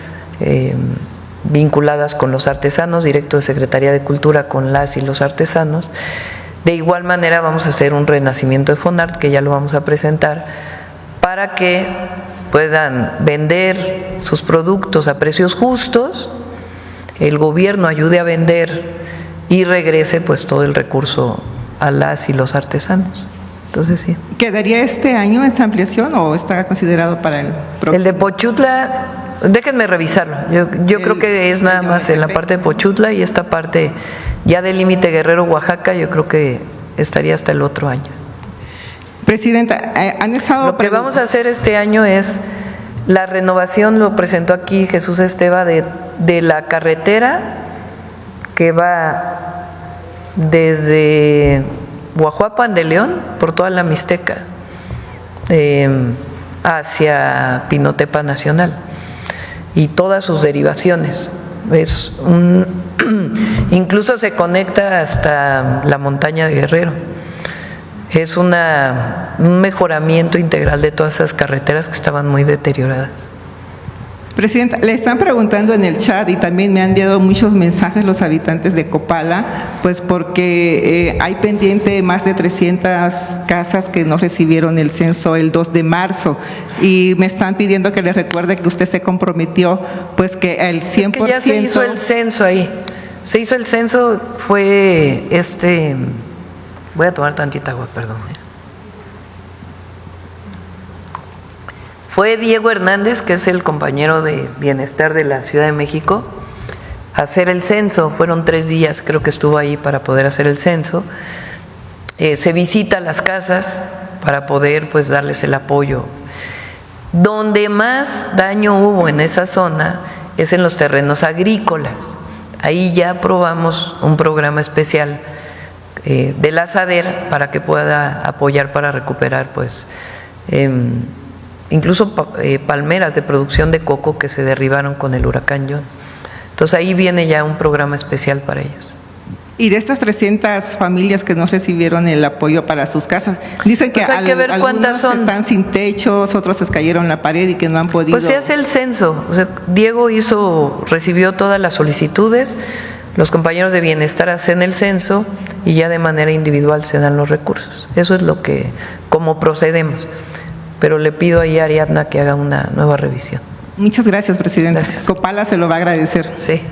vinculadas con los artesanos, directo de Secretaría de Cultura con las y los artesanos. De igual manera vamos a hacer un renacimiento de Fonart, que ya lo vamos a presentar, para que puedan vender sus productos a precios justos, el gobierno ayude a vender y regrese pues todo el recurso a las y los artesanos. Entonces sí. ¿Quedaría este año esa ampliación o está considerado para el próximo? El de Pochutla, déjenme revisarlo. Yo creo que es nada más en la parte de Pochutla, y esta parte ya del límite Guerrero Oaxaca, yo creo que estaría hasta el otro año. Presidenta, han estado... Lo que vamos a hacer este año es la renovación, lo presentó aquí Jesús Esteva, de la carretera que va desde Guajuapan de León, por toda la Mixteca, hacia Pinotepa Nacional y todas sus derivaciones. Incluso se conecta hasta la montaña de Guerrero. Es un mejoramiento integral de todas esas carreteras que estaban muy deterioradas. Presidenta, le están preguntando en el chat y también me han enviado muchos mensajes los habitantes de Copala, pues porque hay pendiente más de 300 casas que no recibieron el censo el 2 de marzo y me están pidiendo que les recuerde que usted se comprometió, pues que el 100%… Es que ya se hizo el censo ahí. Se hizo el censo, fue voy a tomar tantita agua, perdón. Fue Diego Hernández, que es el compañero de Bienestar de la Ciudad de México, a hacer el censo. Fueron 3 días, creo que estuvo ahí para poder hacer el censo. Se visita las casas para poder pues darles el apoyo. Donde más daño hubo en esa zona es en los terrenos agrícolas. Ahí ya aprobamos un programa especial de la SADER para que pueda apoyar para recuperar pues incluso palmeras de producción de coco que se derribaron con el huracán John. Entonces ahí viene ya un programa especial para ellos. Y de estas 300 familias que no recibieron el apoyo para sus casas, dicen que, pues hay que ver cuántas son. Están sin techos, otros se cayeron la pared y que no han podido. Pues se hace el censo. O sea, Diego recibió todas las solicitudes, los compañeros de Bienestar hacen el censo y ya de manera individual se dan los recursos. Eso es como procedemos. Pero le pido ahí a Ariadna que haga una nueva revisión. Muchas gracias, presidenta. Gracias. Copala se lo va a agradecer. Sí.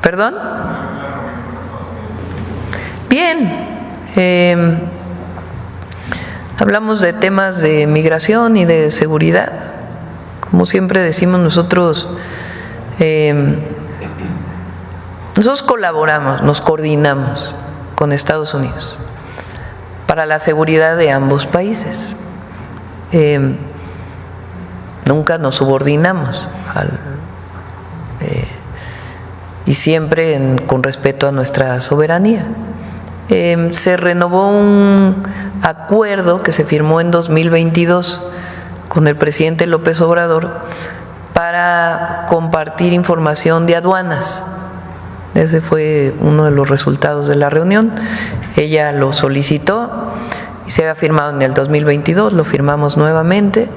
¿Perdón? Bien. Hablamos de temas de migración y de seguridad. Como siempre decimos nosotros colaboramos, nos coordinamos con Estados Unidos para la seguridad de ambos países. Nunca nos subordinamos y siempre con respeto a nuestra soberanía. Se renovó un acuerdo que se firmó en 2022 con el presidente López Obrador para compartir información de aduanas. Ese fue uno de los resultados de la reunión. Ella lo solicitó y se había firmado en el 2022, lo firmamos nuevamente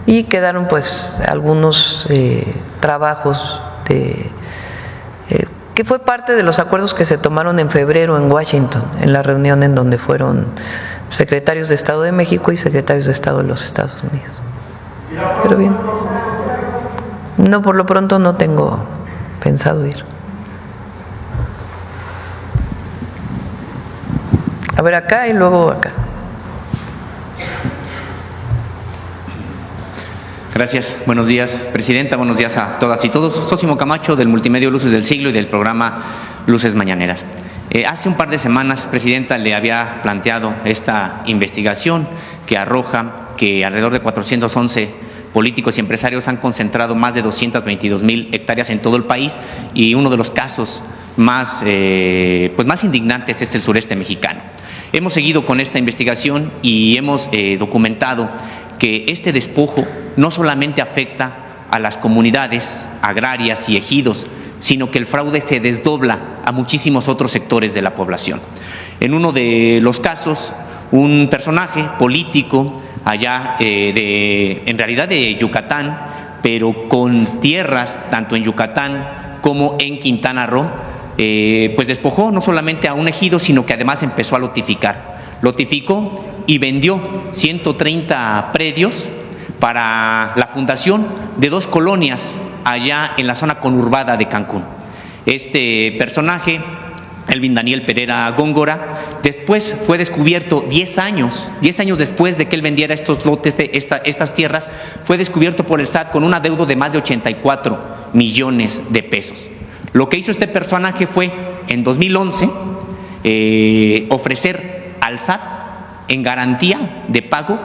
y quedaron pues algunos trabajos que fue parte de los acuerdos que se tomaron en febrero en Washington, en la reunión en donde fueron secretarios de Estado de México y secretarios de Estado de los Estados Unidos. Pero bien, no, por lo pronto no tengo pensado ir. A ver acá y luego acá. Gracias. Buenos días, presidenta. Buenos días a todas y todos. Sósimo Camacho, del Multimedio Luces del Siglo y del programa Luces Mañaneras. Hace un par de semanas, presidenta, le había planteado esta investigación que arroja que alrededor de 411 políticos y empresarios han concentrado más de 222,000 hectáreas en todo el país, y uno de los casos más indignantes es el sureste mexicano. Hemos seguido con esta investigación y hemos documentado que este despojo no solamente afecta a las comunidades agrarias y ejidos, sino que el fraude se desdobla a muchísimos otros sectores de la población. En uno de los casos, un personaje político allá en realidad de Yucatán, pero con tierras tanto en Yucatán como en Quintana Roo, pues despojó no solamente a un ejido, sino que además empezó a lotificar. Lotificó y vendió 130 predios para la fundación de 2 colonias allá en la zona conurbada de Cancún. Este personaje, Elvin Daniel Pereira Góngora, después fue descubierto 10 años después de que él vendiera estos lotes, estas tierras, fue descubierto por el SAT con un adeudo de más de 84 millones de pesos. Lo que hizo este personaje fue, en 2011, ofrecer al SAT en garantía de pago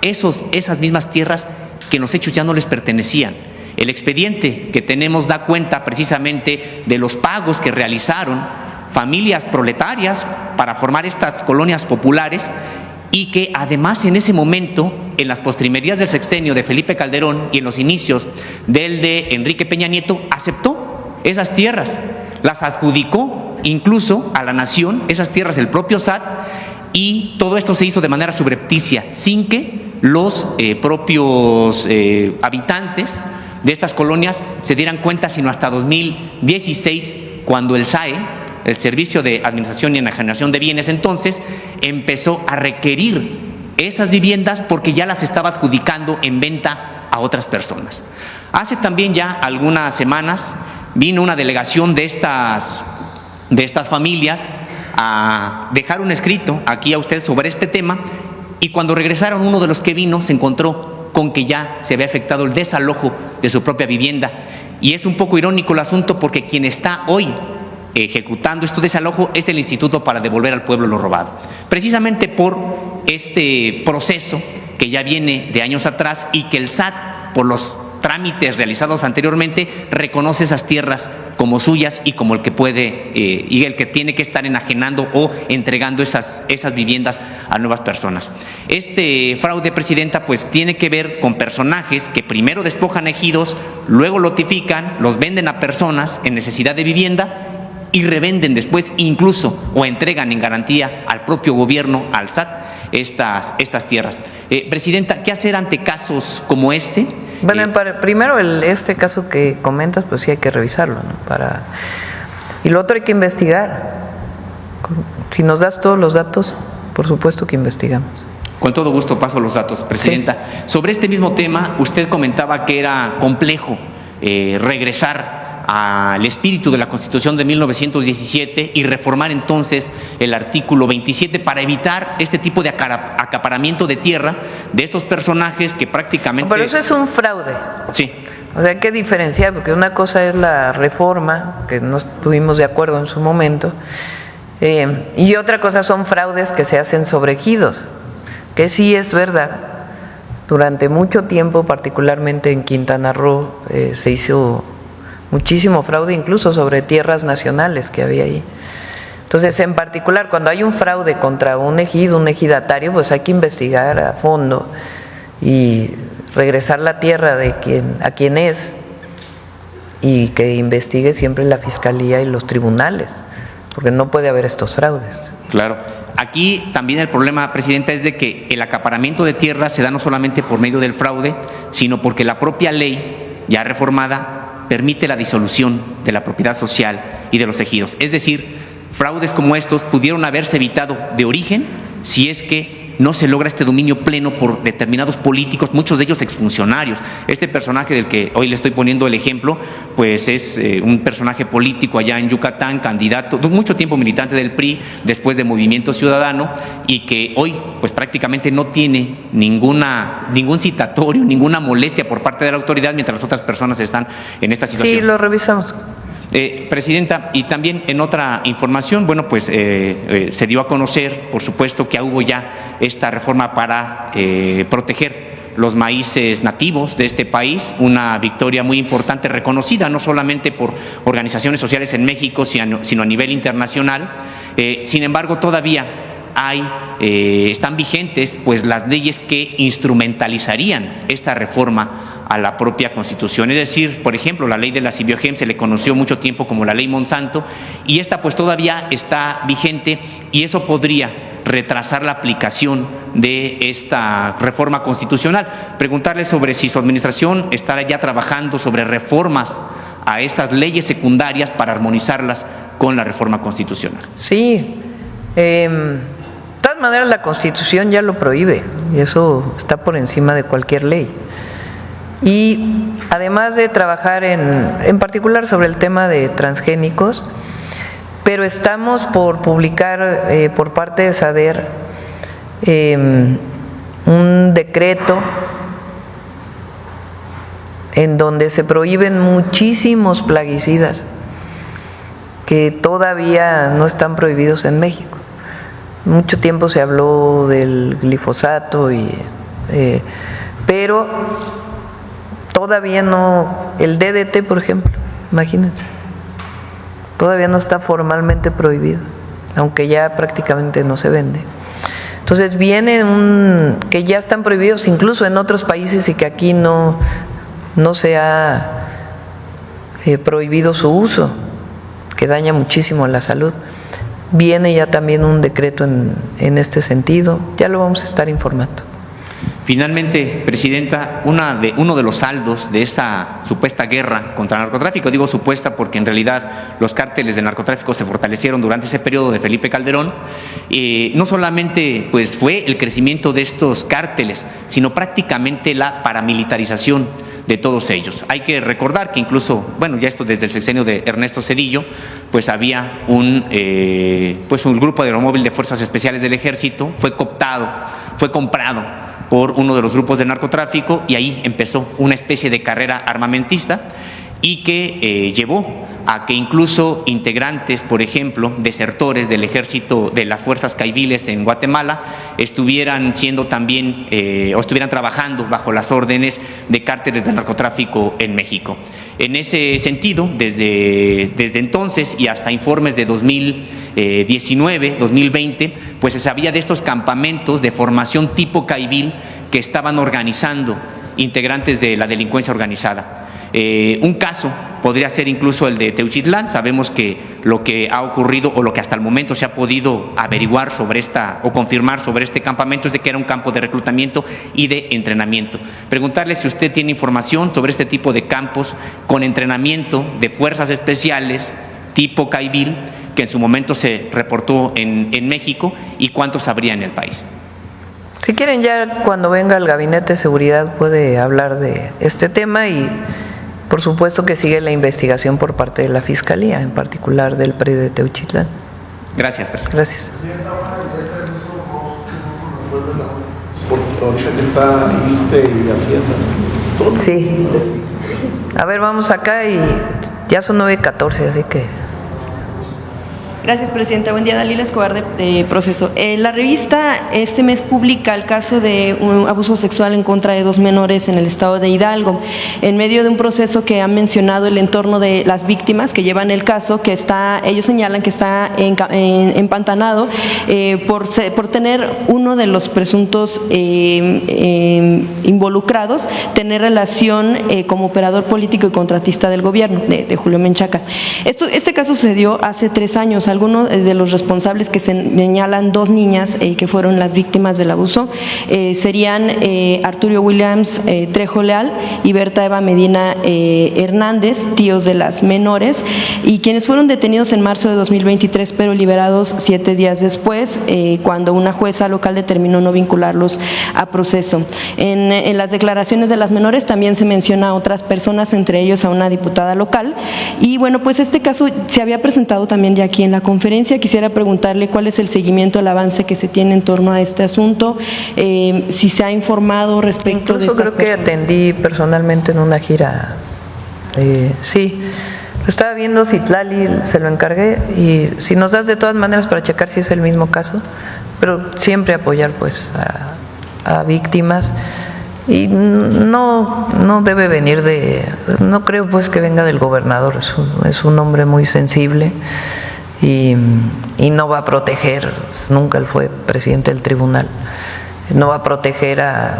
esas mismas tierras que en los hechos ya no les pertenecían. El expediente que tenemos da cuenta precisamente de los pagos que realizaron familias proletarias para formar estas colonias populares, y que además en ese momento, en las postrimerías del sexenio de Felipe Calderón y en los inicios del de Enrique Peña Nieto, aceptó esas tierras, las adjudicó incluso a la nación, esas tierras el propio SAT, y todo esto se hizo de manera subrepticia, sin que los propios habitantes de estas colonias se dieran cuenta, sino hasta 2016, cuando el SAE, el Servicio de Administración y Enajenación de Bienes, entonces empezó a requerir esas viviendas porque ya las estaba adjudicando en venta a otras personas. Hace también ya algunas semanas vino una delegación de estas familias a dejar un escrito aquí a ustedes sobre este tema, y cuando regresaron uno de los que vino se encontró con que ya se había efectuado el desalojo de su propia vivienda. Y es un poco irónico el asunto porque quien está hoy ejecutando este desalojo es el Instituto para Devolver al Pueblo lo Robado, precisamente por este proceso que ya viene de años atrás y que el SAT, por los trámites realizados anteriormente, reconoce esas tierras como suyas y como el que puede y el que tiene que estar enajenando o entregando esas viviendas a nuevas personas. Este fraude, Presidenta, pues tiene que ver con personajes que primero despojan ejidos, luego lotifican, los venden a personas en necesidad de vivienda y revenden después incluso o entregan en garantía al propio gobierno, al SAT, estas tierras. Presidenta, ¿qué hacer ante casos como este? Bueno, primero este caso que comentas, pues sí hay que revisarlo, ¿no? Y lo otro hay que investigar. Si nos das todos los datos, por supuesto que investigamos. Con todo gusto paso los datos, Presidenta. Sí. Sobre este mismo tema, usted comentaba que era complejo regresar al espíritu de la Constitución de 1917 y reformar entonces el artículo 27 para evitar este tipo de acaparamiento de tierra de estos personajes que prácticamente… Pero eso es un fraude. Sí. O sea, hay que diferenciar, porque una cosa es la reforma, que no estuvimos de acuerdo en su momento, y otra cosa son fraudes que se hacen sobre ejidos, que sí es verdad. Durante mucho tiempo, particularmente en Quintana Roo, se hizo muchísimo fraude, incluso sobre tierras nacionales que había ahí. Entonces, en particular, cuando hay un fraude contra un ejido, un ejidatario, pues hay que investigar a fondo y regresar la tierra de a quien es, y que investigue siempre la Fiscalía y los tribunales, porque no puede haber estos fraudes. Claro. Aquí también el problema, Presidenta, es de que el acaparamiento de tierra se da no solamente por medio del fraude, sino porque la propia ley, ya reformada, permite la disolución de la propiedad social y de los ejidos. Es decir, fraudes como estos pudieron haberse evitado de origen si es que no se logra este dominio pleno por determinados políticos, muchos de ellos exfuncionarios. Este personaje del que hoy le estoy poniendo el ejemplo, pues es un personaje político allá en Yucatán, candidato, mucho tiempo militante del PRI, después de Movimiento Ciudadano, y que hoy pues prácticamente no tiene ningún citatorio, ninguna molestia por parte de la autoridad, mientras las otras personas están en esta situación. Sí, lo revisamos. Presidenta, y también en otra información, bueno, pues se dio a conocer, por supuesto, que hubo ya esta reforma para proteger los maíces nativos de este país, una victoria muy importante, reconocida no solamente por organizaciones sociales en México, sino a nivel internacional. Sin embargo, todavía están vigentes pues las leyes que instrumentalizarían esta reforma a la propia Constitución. Es decir, por ejemplo, la ley de la Sibiogem se le conoció mucho tiempo como la ley Monsanto, y esta pues todavía está vigente, y eso podría retrasar la aplicación de esta reforma constitucional. Preguntarle sobre si su administración estará ya trabajando sobre reformas a estas leyes secundarias para armonizarlas con la reforma constitucional. Sí, de todas maneras la Constitución ya lo prohíbe, y eso está por encima de cualquier ley. Y además de trabajar en particular sobre el tema de transgénicos, pero estamos por publicar por parte de SADER un decreto en donde se prohíben muchísimos plaguicidas que todavía no están prohibidos en México. Mucho tiempo se habló del glifosato, pero todavía no, el DDT, por ejemplo, imagínate, todavía no está formalmente prohibido, aunque ya prácticamente no se vende. Entonces viene que ya están prohibidos incluso en otros países y que aquí no se ha prohibido su uso, que daña muchísimo a la salud. Viene ya también un decreto en este sentido, ya lo vamos a estar informando. Finalmente, Presidenta, uno de los saldos de esa supuesta guerra contra el narcotráfico, digo supuesta porque en realidad los cárteles del narcotráfico se fortalecieron durante ese periodo de Felipe Calderón, no solamente pues fue el crecimiento de estos cárteles, sino prácticamente la paramilitarización de todos ellos. Hay que recordar que incluso, bueno, ya esto desde el sexenio de Ernesto Zedillo, pues había un grupo de aeromóvil de Fuerzas Especiales del Ejército, fue cooptado fue comprado por uno de los grupos de narcotráfico y ahí empezó una especie de carrera armamentista y que llevó a que incluso integrantes, por ejemplo, desertores del ejército de las fuerzas caiviles en Guatemala estuvieran siendo también o estuvieran trabajando bajo las órdenes de cárteles de narcotráfico en México. En ese sentido, desde entonces y hasta informes de 2019, 2020, pues se sabía de estos campamentos de formación tipo caivil que estaban organizando integrantes de la delincuencia organizada. Un caso podría ser incluso el de Teuchitlán. Sabemos que lo que ha ocurrido o lo que hasta el momento se ha podido averiguar sobre o confirmar sobre este campamento es de que era un campo de reclutamiento y de entrenamiento. Preguntarle si usted tiene información sobre este tipo de campos con entrenamiento de fuerzas especiales tipo caivil que en su momento se reportó en México y cuántos habría en el país. Si quieren, ya cuando venga el Gabinete de Seguridad puede hablar de este tema y por supuesto que sigue la investigación por parte de la Fiscalía, en particular del predio de Teuchitlán. Gracias, presidente. Gracias. Porque ahorita que está ISSSTE y Hacienda. Sí. A ver, vamos acá y ya son 9:14, así que... Gracias, presidenta. Buen día, Dalila Escobar de Proceso. La revista este mes publica el caso de un abuso sexual en contra de 2 menores en el estado de Hidalgo, en medio de un proceso que han mencionado el entorno de las víctimas que llevan el caso, que ellos señalan que está empantanado por tener uno de los presuntos involucrados tener relación como operador político y contratista del gobierno de Julio Menchaca. Este caso sucedió hace 3 años. Algunos de los responsables que señalan 2 niñas que fueron las víctimas del abuso serían Arturo Williams Trejo Leal y Berta Eva Medina Hernández, tíos de las menores, y quienes fueron detenidos en marzo de 2023 pero liberados 7 días después, cuando una jueza local determinó no vincularlos a proceso. En las declaraciones de las menores también se menciona a otras personas, entre ellos a una diputada local, y bueno, pues este caso se había presentado también ya aquí en la conferencia. Quisiera preguntarle cuál es el seguimiento, el avance que se tiene en torno a este asunto, si se ha informado respecto de estas personas. Creo que atendí personalmente en una gira, sí, lo estaba viendo Citlali, se lo encargué, y si nos das de todas maneras para checar si es el mismo caso, pero siempre apoyar pues a víctimas. Y no debe venir no creo pues que venga del gobernador, es un hombre muy sensible y no va a proteger, pues nunca él fue presidente del tribunal, no va a proteger a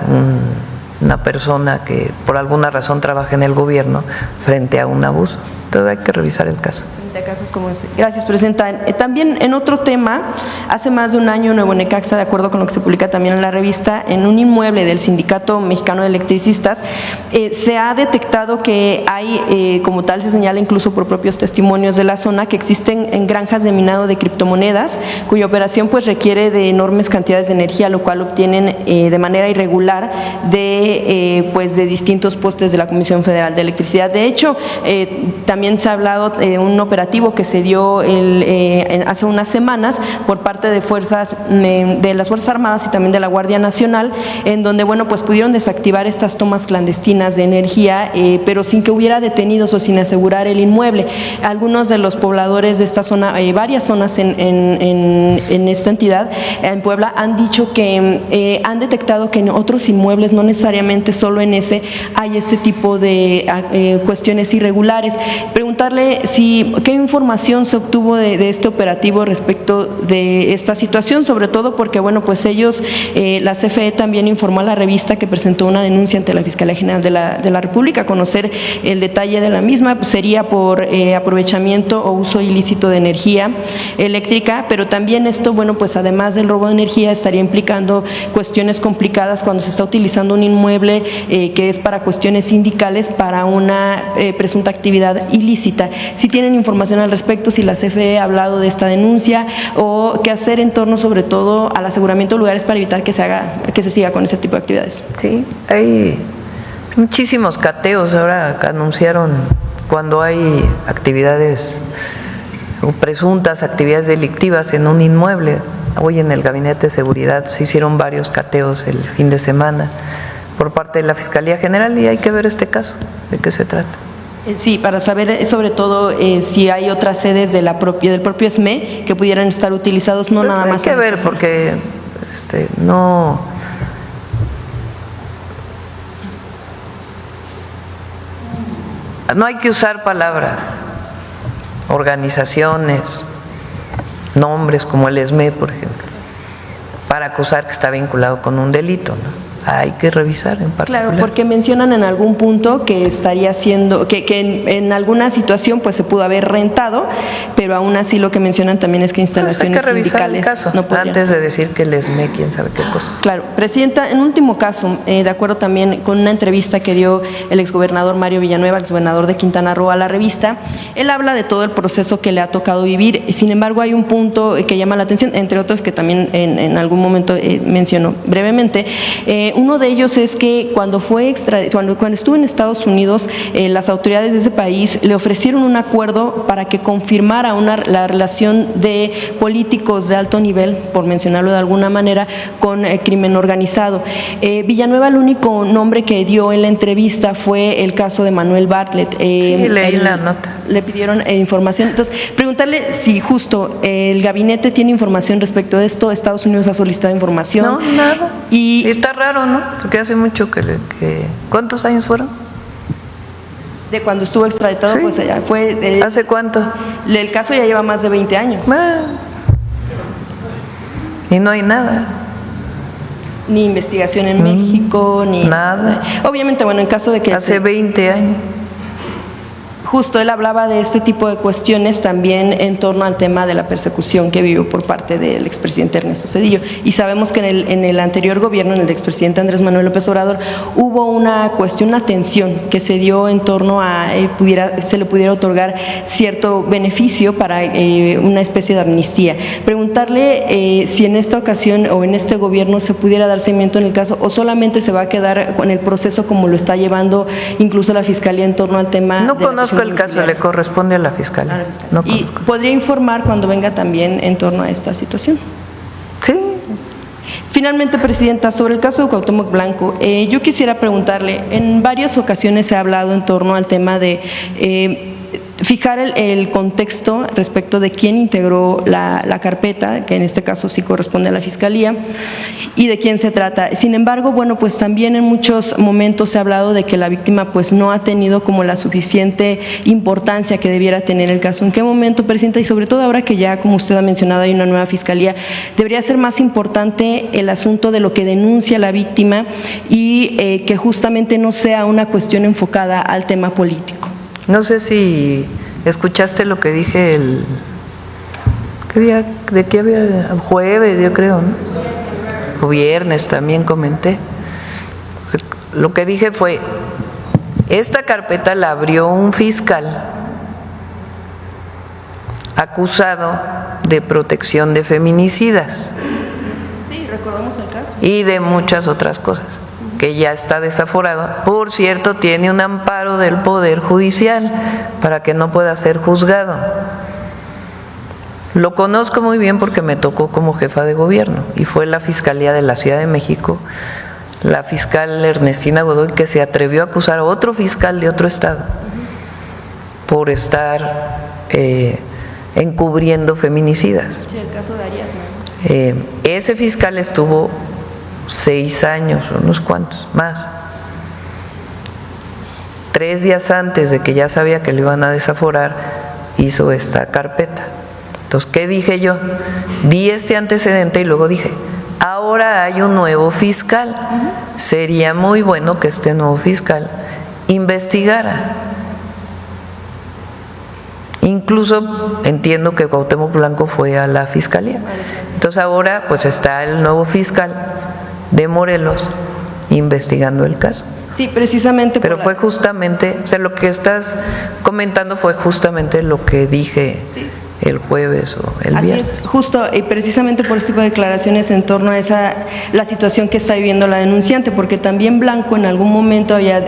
una persona que por alguna razón trabaja en el gobierno frente a un abuso. Entonces hay que revisar el caso. De casos como ese. Gracias, presidenta. También en otro tema, hace más de un año Nuevo Necaxa, de acuerdo con lo que se publica también en la revista, en un inmueble del Sindicato Mexicano de Electricistas, se ha detectado que hay, como tal se señala incluso por propios testimonios de la zona, que existen granjas de minado de criptomonedas, cuya operación pues requiere de enormes cantidades de energía, lo cual obtienen de manera irregular de distintos postes de la Comisión Federal de Electricidad. De hecho, también se ha hablado de un operativo que se dio hace unas semanas por parte de las Fuerzas Armadas y también de la Guardia Nacional, en donde pues pudieron desactivar estas tomas clandestinas de energía, pero sin que hubiera detenidos o sin asegurar el inmueble. Algunos de los pobladores de esta zona, varias zonas en esta entidad, en Puebla, han dicho que han detectado que en otros inmuebles, no necesariamente solo en ese, hay este tipo de cuestiones irregulares. Preguntarle qué información se obtuvo de este operativo respecto de esta situación, sobre todo porque pues ellos, la CFE también informó a la revista que presentó una denuncia ante la Fiscalía General de la República. Conocer el detalle de la misma, sería por aprovechamiento o uso ilícito de energía eléctrica, pero también esto, pues además del robo de energía, estaría implicando cuestiones complicadas cuando se está utilizando un inmueble que es para cuestiones sindicales, para una presunta actividad ilícita. Si tienen información al respecto, si la CFE ha hablado de esta denuncia o qué hacer en torno sobre todo al aseguramiento de lugares para evitar que se siga con ese tipo de actividades. Sí, hay muchísimos cateos. Ahora anunciaron cuando hay actividades o presuntas actividades delictivas en un inmueble, hoy en el Gabinete de Seguridad se hicieron varios cateos el fin de semana por parte de la Fiscalía General y hay que ver este caso, de qué se trata. Sí, para saber sobre todo si hay otras sedes del propio SME que pudieran estar utilizados, no nada más. Hay que ver porque no hay que usar palabras, organizaciones, nombres como el SME, por ejemplo, para acusar que está vinculado con un delito, ¿no? Hay que revisar en particular. Claro, porque mencionan en algún punto que estaría siendo, que en alguna situación pues se pudo haber rentado, pero aún así lo que mencionan también es que instalaciones hay que revisar sindicales el caso, no podrían. antes de decir que el SME quién sabe qué cosa. Claro, Presidenta, en último caso, de acuerdo también con una entrevista que dio el exgobernador Mario Villanueva, exgobernador de Quintana Roo, a la revista, él habla de todo el proceso que le ha tocado vivir. Sin embargo, hay un punto que llama la atención, entre otros que también en algún momento mencionó brevemente. Uno de ellos es que cuando estuvo en Estados Unidos, las autoridades de ese país le ofrecieron un acuerdo para que confirmara la relación de políticos de alto nivel, por mencionarlo de alguna manera, con crimen organizado. Villanueva, el único nombre que dio en la entrevista fue el caso de Manuel Bartlett. Sí, leí la nota. Le pidieron información. Entonces, preguntarle si justo el gabinete tiene información respecto de esto. Estados Unidos ha solicitado información. No, nada. Y está raro, ¿no? Porque hace mucho que ¿cuántos años fueron? De cuando estuvo extraditado, sí. Pues allá fue. ¿Hace cuánto? El caso ya lleva más de 20 años. Y no hay nada. Ni investigación en México, ni nada. Obviamente, bueno, en caso de que hace 20 años. Justo él hablaba de este tipo de cuestiones también en torno al tema de la persecución que vivió por parte del expresidente Ernesto Zedillo. Y sabemos que en el anterior gobierno, en el expresidente Andrés Manuel López Obrador, hubo una cuestión, una tensión que se dio en torno a se le pudiera otorgar cierto beneficio para una especie de amnistía. Preguntarle si en esta ocasión o en este gobierno se pudiera dar seguimiento en el caso o solamente se va a quedar con el proceso como lo está llevando incluso la Fiscalía en torno al tema. No conozco el caso, le corresponde a la Fiscalía. No y podría informar cuando venga también en torno a esta situación. Sí. Finalmente, Presidenta, sobre el caso de Cuauhtémoc Blanco, yo quisiera preguntarle, en varias ocasiones se ha hablado en torno al tema de fijar el contexto respecto de quién integró la carpeta, que en este caso sí corresponde a la Fiscalía, y de quién se trata. Sin embargo, bueno, pues también en muchos momentos se ha hablado de que la víctima pues no ha tenido como la suficiente importancia que debiera tener el caso. ¿En qué momento, Presidenta? Y sobre todo ahora que ya, como usted ha mencionado, hay una nueva Fiscalía, debería ser más importante el asunto de lo que denuncia la víctima y que justamente no sea una cuestión enfocada al tema político. No sé si escuchaste lo que dije ¿qué día? ¿De qué había? Jueves, yo creo, ¿no? O viernes también comenté. Lo que dije fue, esta carpeta la abrió un fiscal acusado de protección de feminicidas. Sí, recordamos el caso. Y de muchas otras cosas, que ya está desaforado. Por cierto, tiene un amparo del Poder Judicial para que no pueda ser juzgado. Lo conozco muy bien porque me tocó como jefa de gobierno y fue la Fiscalía de la Ciudad de México, la fiscal Ernestina Godoy, que se atrevió a acusar a otro fiscal de otro estado por estar encubriendo feminicidas. Sí, el caso de Ariadna. Ese fiscal estuvo 6 años, unos cuantos más. 3 días antes de que ya sabía que le iban a desaforar, hizo esta carpeta. Entonces, ¿qué dije yo? Di este antecedente y luego dije, ahora hay un nuevo fiscal. Sería muy bueno que este nuevo fiscal investigara. Incluso entiendo que Cuauhtémoc Blanco fue a la Fiscalía. Entonces ahora pues está el nuevo fiscal de Morelos investigando el caso. Sí, precisamente. Pero fue justamente, o sea, lo que estás comentando fue justamente lo que dije el jueves o el viernes. Así es, justo, y precisamente por ese tipo de declaraciones en torno a la situación que está viviendo la denunciante, porque también Blanco en algún momento había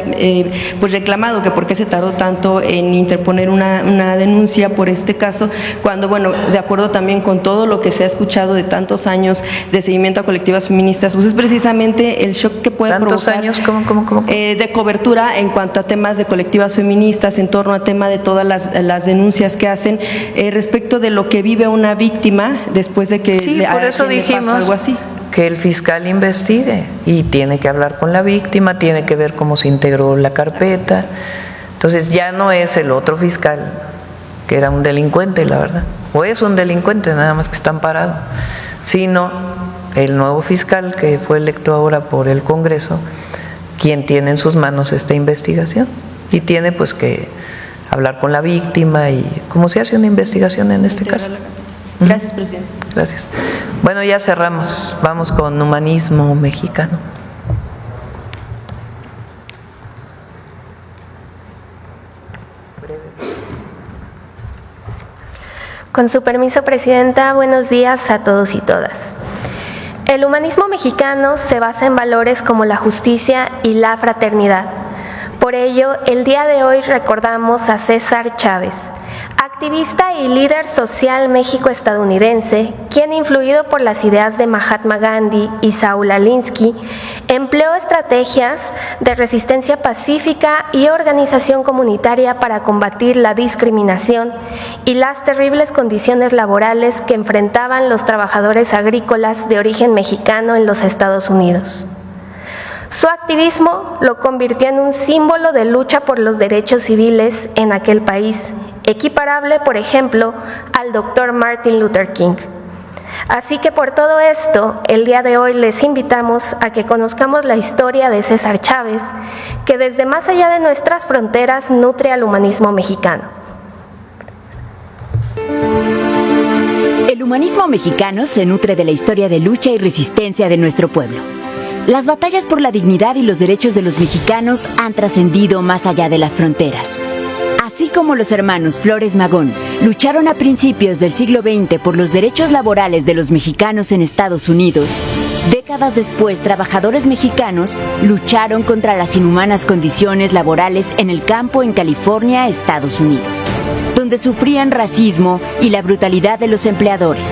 pues reclamado que por qué se tardó tanto en interponer una denuncia por este caso, cuando, bueno, de acuerdo también con todo lo que se ha escuchado de tantos años de seguimiento a colectivas feministas, pues es precisamente el shock que puede ¿Tantos provocar años? ¿Cómo? De cobertura en cuanto a temas de colectivas feministas, en torno a tema de todas las denuncias que hacen respecto de lo que vive una víctima después de que sí, por eso dijimos algo así. Que el fiscal investigue y tiene que hablar con la víctima, tiene que ver cómo se integró la carpeta. Entonces ya no es el otro fiscal que era un delincuente, la verdad, o es un delincuente nada más que está amparado, sino el nuevo fiscal que fue electo ahora por el Congreso, quien tiene en sus manos esta investigación y tiene pues que hablar con la víctima y cómo se hace una investigación en este caso. Gracias, presidente. Gracias. Bueno, ya cerramos. Vamos con Humanismo Mexicano. Con su permiso, presidenta, buenos días a todos y todas. El humanismo mexicano se basa en valores como la justicia y la fraternidad. Por ello, el día de hoy recordamos a César Chávez, activista y líder social méxico-estadounidense, quien, influido por las ideas de Mahatma Gandhi y Saúl Alinsky, empleó estrategias de resistencia pacífica y organización comunitaria para combatir la discriminación y las terribles condiciones laborales que enfrentaban los trabajadores agrícolas de origen mexicano en los Estados Unidos. Su activismo lo convirtió en un símbolo de lucha por los derechos civiles en aquel país, equiparable, por ejemplo, al Dr. Martin Luther King. Así que por todo esto, el día de hoy les invitamos a que conozcamos la historia de César Chávez, que desde más allá de nuestras fronteras nutre al humanismo mexicano. El humanismo mexicano se nutre de la historia de lucha y resistencia de nuestro pueblo. Las batallas por la dignidad y los derechos de los mexicanos han trascendido más allá de las fronteras. Así como los hermanos Flores Magón lucharon a principios del siglo XX por los derechos laborales de los mexicanos en Estados Unidos, décadas después trabajadores mexicanos lucharon contra las inhumanas condiciones laborales en el campo en California, Estados Unidos, donde sufrían racismo y la brutalidad de los empleadores.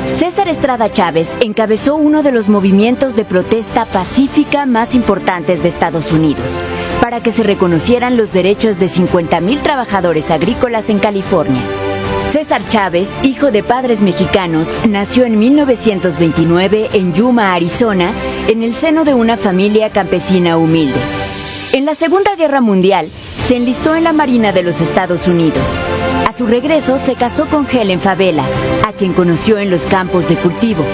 César Estrada Chávez encabezó uno de los movimientos de protesta pacífica más importantes de Estados Unidos, para que se reconocieran los derechos de 50,000 trabajadores agrícolas en California. César Chávez, hijo de padres mexicanos, nació en 1929 en Yuma, Arizona, en el seno de una familia campesina humilde. En la Segunda Guerra Mundial, se enlistó en la Marina de los Estados Unidos. A su regreso, se casó con Helen Favela, a quien conoció en los campos de cultivo.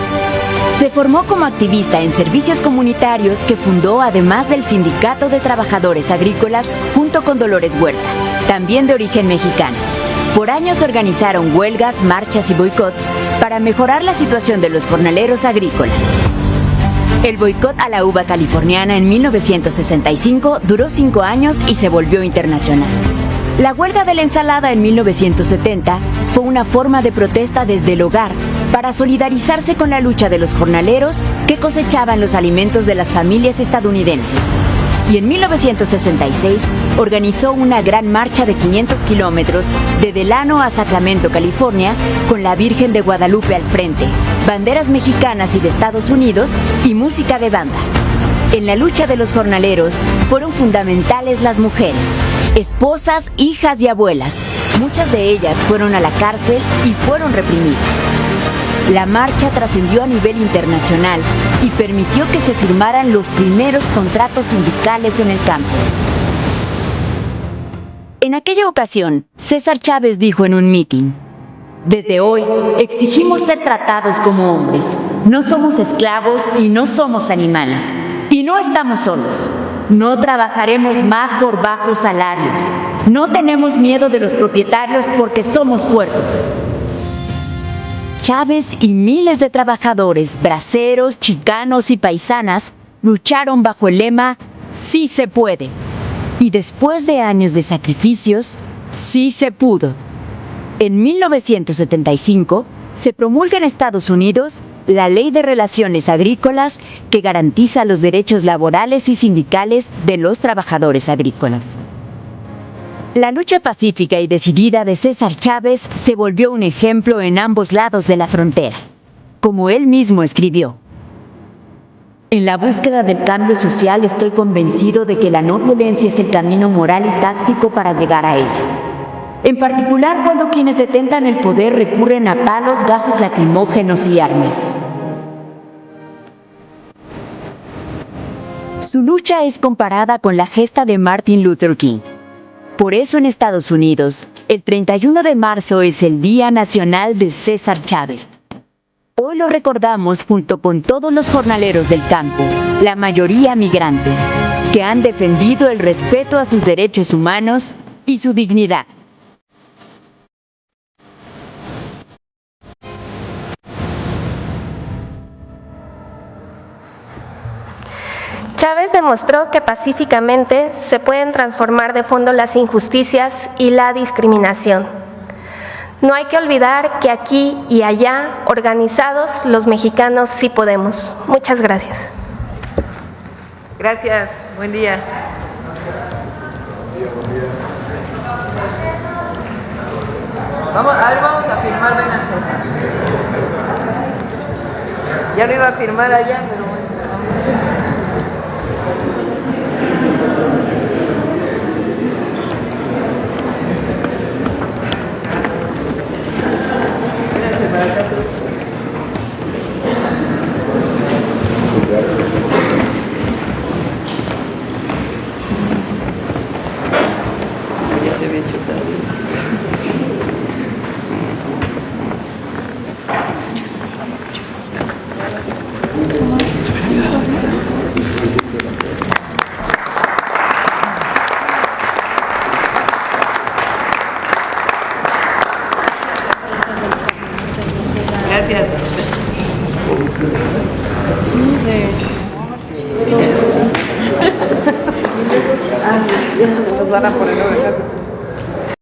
Se formó como activista en servicios comunitarios que fundó además del Sindicato de Trabajadores Agrícolas junto con Dolores Huerta, también de origen mexicano. Por años organizaron huelgas, marchas y boicots para mejorar la situación de los jornaleros agrícolas. El boicot a la uva californiana en 1965 duró 5 años y se volvió internacional. La huelga de la ensalada en 1970 fue una forma de protesta desde el hogar para solidarizarse con la lucha de los jornaleros que cosechaban los alimentos de las familias estadounidenses. Y en 1966 organizó una gran marcha de 500 kilómetros de Delano a Sacramento, California, con la Virgen de Guadalupe al frente, banderas mexicanas y de Estados Unidos y música de banda. En la lucha de los jornaleros fueron fundamentales las mujeres, esposas, hijas y abuelas. Muchas de ellas fueron a la cárcel y fueron reprimidas. La marcha trascendió a nivel internacional y permitió que se firmaran los primeros contratos sindicales en el campo. En aquella ocasión, César Chávez dijo en un mitin: "Desde hoy exigimos ser tratados como hombres. No somos esclavos y no somos animales. Y no estamos solos. No trabajaremos más por bajos salarios. No tenemos miedo de los propietarios porque somos fuertes". Chávez y miles de trabajadores, braceros, chicanos y paisanas lucharon bajo el lema "Sí se puede". Y después de años de sacrificios, sí se pudo. En 1975, se promulga en Estados Unidos la Ley de Relaciones Agrícolas que garantiza los derechos laborales y sindicales de los trabajadores agrícolas. La lucha pacífica y decidida de César Chávez se volvió un ejemplo en ambos lados de la frontera. Como él mismo escribió: en la búsqueda del cambio social estoy convencido de que la no violencia es el camino moral y táctico para llegar a ello. En particular cuando quienes detentan el poder recurren a palos, gases lacrimógenos y armas. Su lucha es comparada con la gesta de Martin Luther King. Por eso en Estados Unidos, el 31 de marzo es el Día Nacional de César Chávez. Hoy lo recordamos junto con todos los jornaleros del campo, la mayoría migrantes, que han defendido el respeto a sus derechos humanos y su dignidad. Chávez demostró que pacíficamente se pueden transformar de fondo las injusticias y la discriminación. No hay que olvidar que aquí y allá, organizados, los mexicanos sí podemos. Muchas gracias. Gracias, buen día. Vamos a firmar, Venancio. Ya lo iba a firmar allá, pero bueno. Ya se había hecho tarde. Gracias.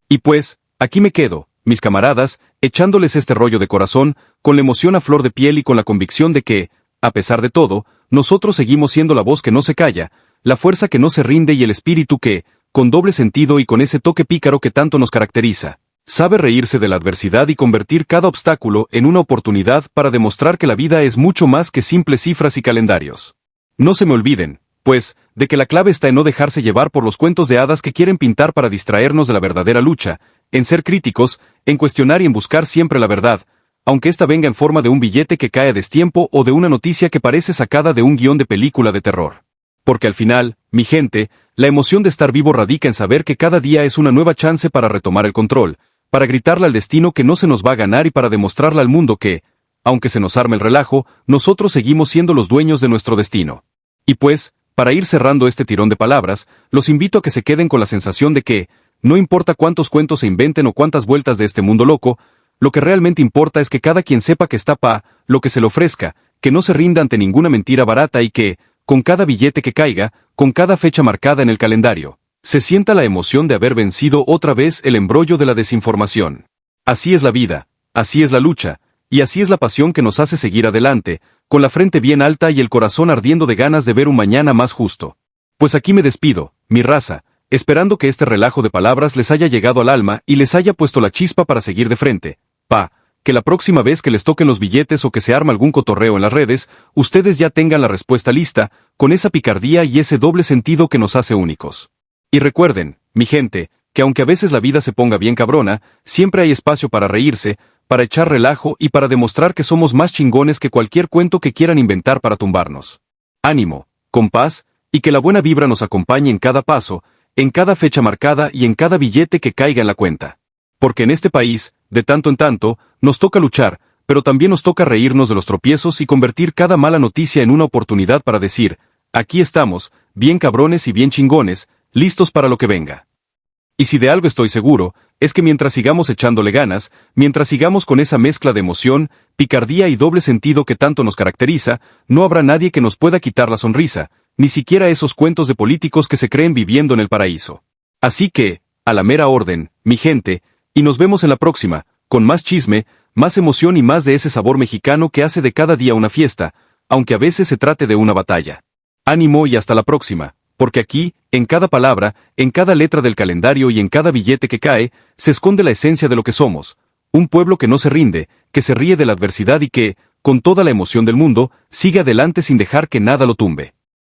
Y pues, aquí me quedo, mis camaradas, echándoles este rollo de corazón, con la emoción a flor de piel y con la convicción de que, a pesar de todo, nosotros seguimos siendo la voz que no se calla, la fuerza que no se rinde y el espíritu que, con doble sentido y con ese toque pícaro que tanto nos caracteriza, sabe reírse de la adversidad y convertir cada obstáculo en una oportunidad para demostrar que la vida es mucho más que simples cifras y calendarios. No se me olviden, pues, de que la clave está en no dejarse llevar por los cuentos de hadas que quieren pintar para distraernos de la verdadera lucha, en ser críticos, en cuestionar y en buscar siempre la verdad, aunque ésta venga en forma de un billete que cae a destiempo o de una noticia que parece sacada de un guión de película de terror. Porque al final, mi gente, la emoción de estar vivo radica en saber que cada día es una nueva chance para retomar el control, para gritarle al destino que no se nos va a ganar y para demostrarle al mundo que, aunque se nos arme el relajo, nosotros seguimos siendo los dueños de nuestro destino. Y pues, para ir cerrando este tirón de palabras, los invito a que se queden con la sensación de que, no importa cuántos cuentos se inventen o cuántas vueltas de este mundo loco, lo que realmente importa es que cada quien sepa que está pa' lo que se le ofrezca, que no se rinda ante ninguna mentira barata y que, con cada billete que caiga, con cada fecha marcada en el calendario, se sienta la emoción de haber vencido otra vez el embrollo de la desinformación. Así es la vida, así es la lucha, y así es la pasión que nos hace seguir adelante, con la frente bien alta y el corazón ardiendo de ganas de ver un mañana más justo. Pues aquí me despido, mi raza, esperando que este relajo de palabras les haya llegado al alma y les haya puesto la chispa para seguir de frente. Que la próxima vez que les toquen los billetes o que se arma algún cotorreo en las redes, ustedes ya tengan la respuesta lista, con esa picardía y ese doble sentido que nos hace únicos. Y recuerden, mi gente, que aunque a veces la vida se ponga bien cabrona, siempre hay espacio para reírse, para echar relajo y para demostrar que somos más chingones que cualquier cuento que quieran inventar para tumbarnos. Ánimo, con paz, y que la buena vibra nos acompañe en cada paso, en cada fecha marcada y en cada billete que caiga en la cuenta. Porque en este país, de tanto en tanto, nos toca luchar, pero también nos toca reírnos de los tropiezos y convertir cada mala noticia en una oportunidad para decir, aquí estamos, bien cabrones y bien chingones, listos para lo que venga. Y si de algo estoy seguro, es que mientras sigamos echándole ganas, mientras sigamos con esa mezcla de emoción, picardía y doble sentido que tanto nos caracteriza, no habrá nadie que nos pueda quitar la sonrisa, ni siquiera esos cuentos de políticos que se creen viviendo en el paraíso. Así que, a la mera orden, mi gente, Y nos vemos en la próxima, con más chisme, más emoción y más de ese sabor mexicano que hace de cada día una fiesta, aunque a veces se trate de una batalla. Ánimo y hasta la próxima, porque aquí, en cada palabra, en cada letra del calendario y en cada billete que cae, se esconde la esencia de lo que somos, un pueblo que no se rinde, que se ríe de la adversidad y que, con toda la emoción del mundo, sigue adelante sin dejar que nada lo tumbe.